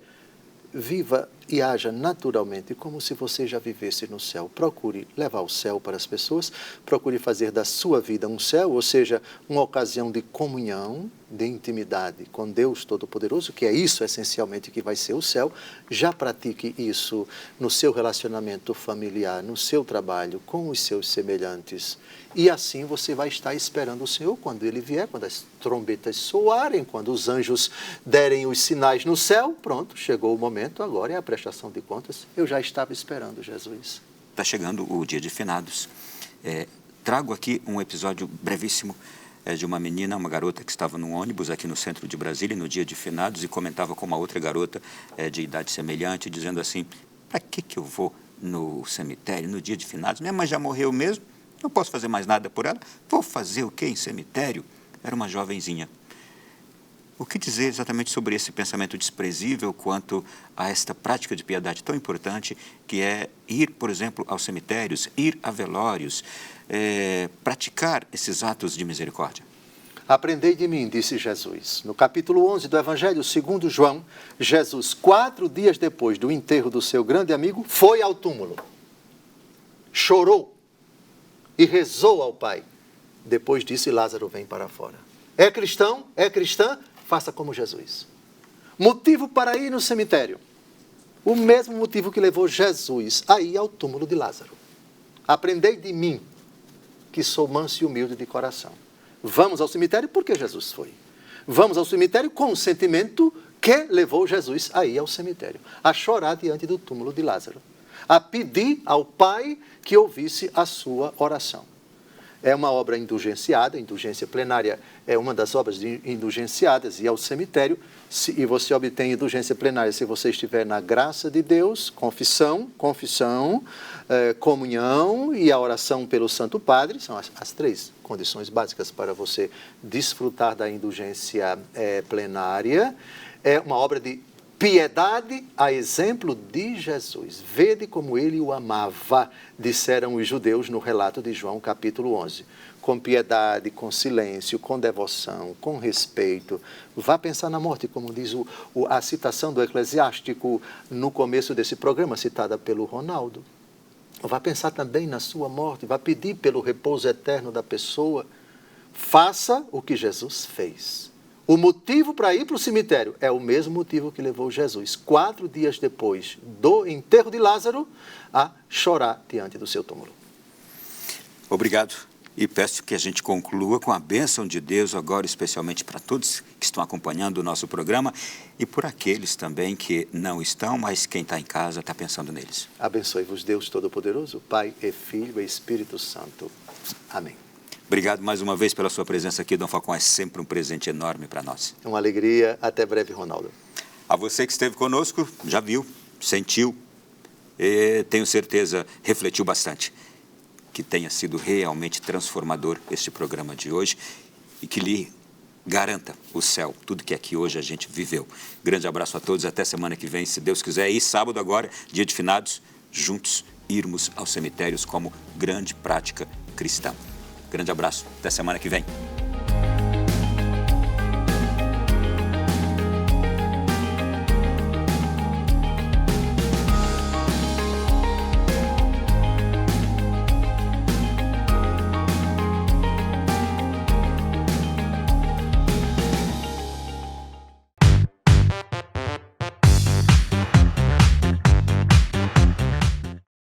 viva e haja naturalmente como se você já vivesse no céu. Procure levar o céu para as pessoas, procure fazer da sua vida um céu, ou seja, uma ocasião de comunhão, de intimidade com Deus Todo-Poderoso, que é isso essencialmente que vai ser o céu. Já pratique isso no seu relacionamento familiar, no seu trabalho, com os seus semelhantes. E assim você vai estar esperando o Senhor quando Ele vier, quando as trombetas soarem, quando os anjos derem os sinais no céu. Pronto, chegou o momento, agora é a prestação de contas. Eu já estava esperando Jesus. Está chegando o dia de finados. Trago aqui um episódio brevíssimo de uma menina, uma garota que estava num ônibus aqui no centro de Brasília, no dia de finados, e comentava com uma outra garota de idade semelhante, dizendo assim: para que eu vou no cemitério no dia de finados? Minha mãe já morreu mesmo, não posso fazer mais nada por ela, vou fazer o quê em cemitério? Era uma jovenzinha. O que dizer exatamente sobre esse pensamento desprezível quanto a esta prática de piedade tão importante, que é ir, por exemplo, aos cemitérios, ir a velórios, praticar esses atos de misericórdia? Aprendei de mim, disse Jesus. No capítulo 11 do Evangelho segundo João, Jesus, 4 dias depois do enterro do seu grande amigo, foi ao túmulo, chorou e rezou ao Pai. Depois disse: Lázaro, vem para fora. É cristão? É cristã? Faça como Jesus. Motivo para ir no cemitério. O mesmo motivo que levou Jesus a ir ao túmulo de Lázaro. Aprendei de mim, que sou manso e humilde de coração. Vamos ao cemitério porque Jesus foi. Vamos ao cemitério com o sentimento que levou Jesus a ir ao cemitério. A chorar diante do túmulo de Lázaro. A pedir ao Pai que ouvisse a sua oração. É uma obra indulgenciada, indulgência plenária é uma das obras indulgenciadas, e ao cemitério, e você obtém indulgência plenária se você estiver na graça de Deus, confissão, comunhão e a oração pelo Santo Padre, são as três condições básicas para você desfrutar da indulgência plenária. É uma obra de piedade a exemplo de Jesus. Vede como ele o amava, disseram os judeus no relato de João, capítulo 11. Com piedade, com silêncio, com devoção, com respeito. Vá pensar na morte, como diz a citação do Eclesiástico no começo desse programa, citada pelo Ronaldo. Vá pensar também na sua morte, vá pedir pelo repouso eterno da pessoa. Faça o que Jesus fez. O motivo para ir para o cemitério é o mesmo motivo que levou Jesus, 4 dias depois do enterro de Lázaro, a chorar diante do seu túmulo. Obrigado. E peço que a gente conclua com a bênção de Deus agora, especialmente para todos que estão acompanhando o nosso programa e por aqueles também que não estão, mas quem está em casa está pensando neles. Abençoe-vos Deus Todo-Poderoso, Pai e Filho e Espírito Santo. Amém. Obrigado mais uma vez pela sua presença aqui, Dom Falcão. É sempre um presente enorme para nós. Uma alegria. Até breve, Ronaldo. A você que esteve conosco, já viu, sentiu e tenho certeza refletiu bastante. Que tenha sido realmente transformador este programa de hoje e que lhe garanta o céu, tudo que aqui hoje a gente viveu. Grande abraço a todos, até semana que vem, se Deus quiser. E sábado agora, dia de finados, juntos irmos aos cemitérios como grande prática cristã. Grande abraço, até semana que vem.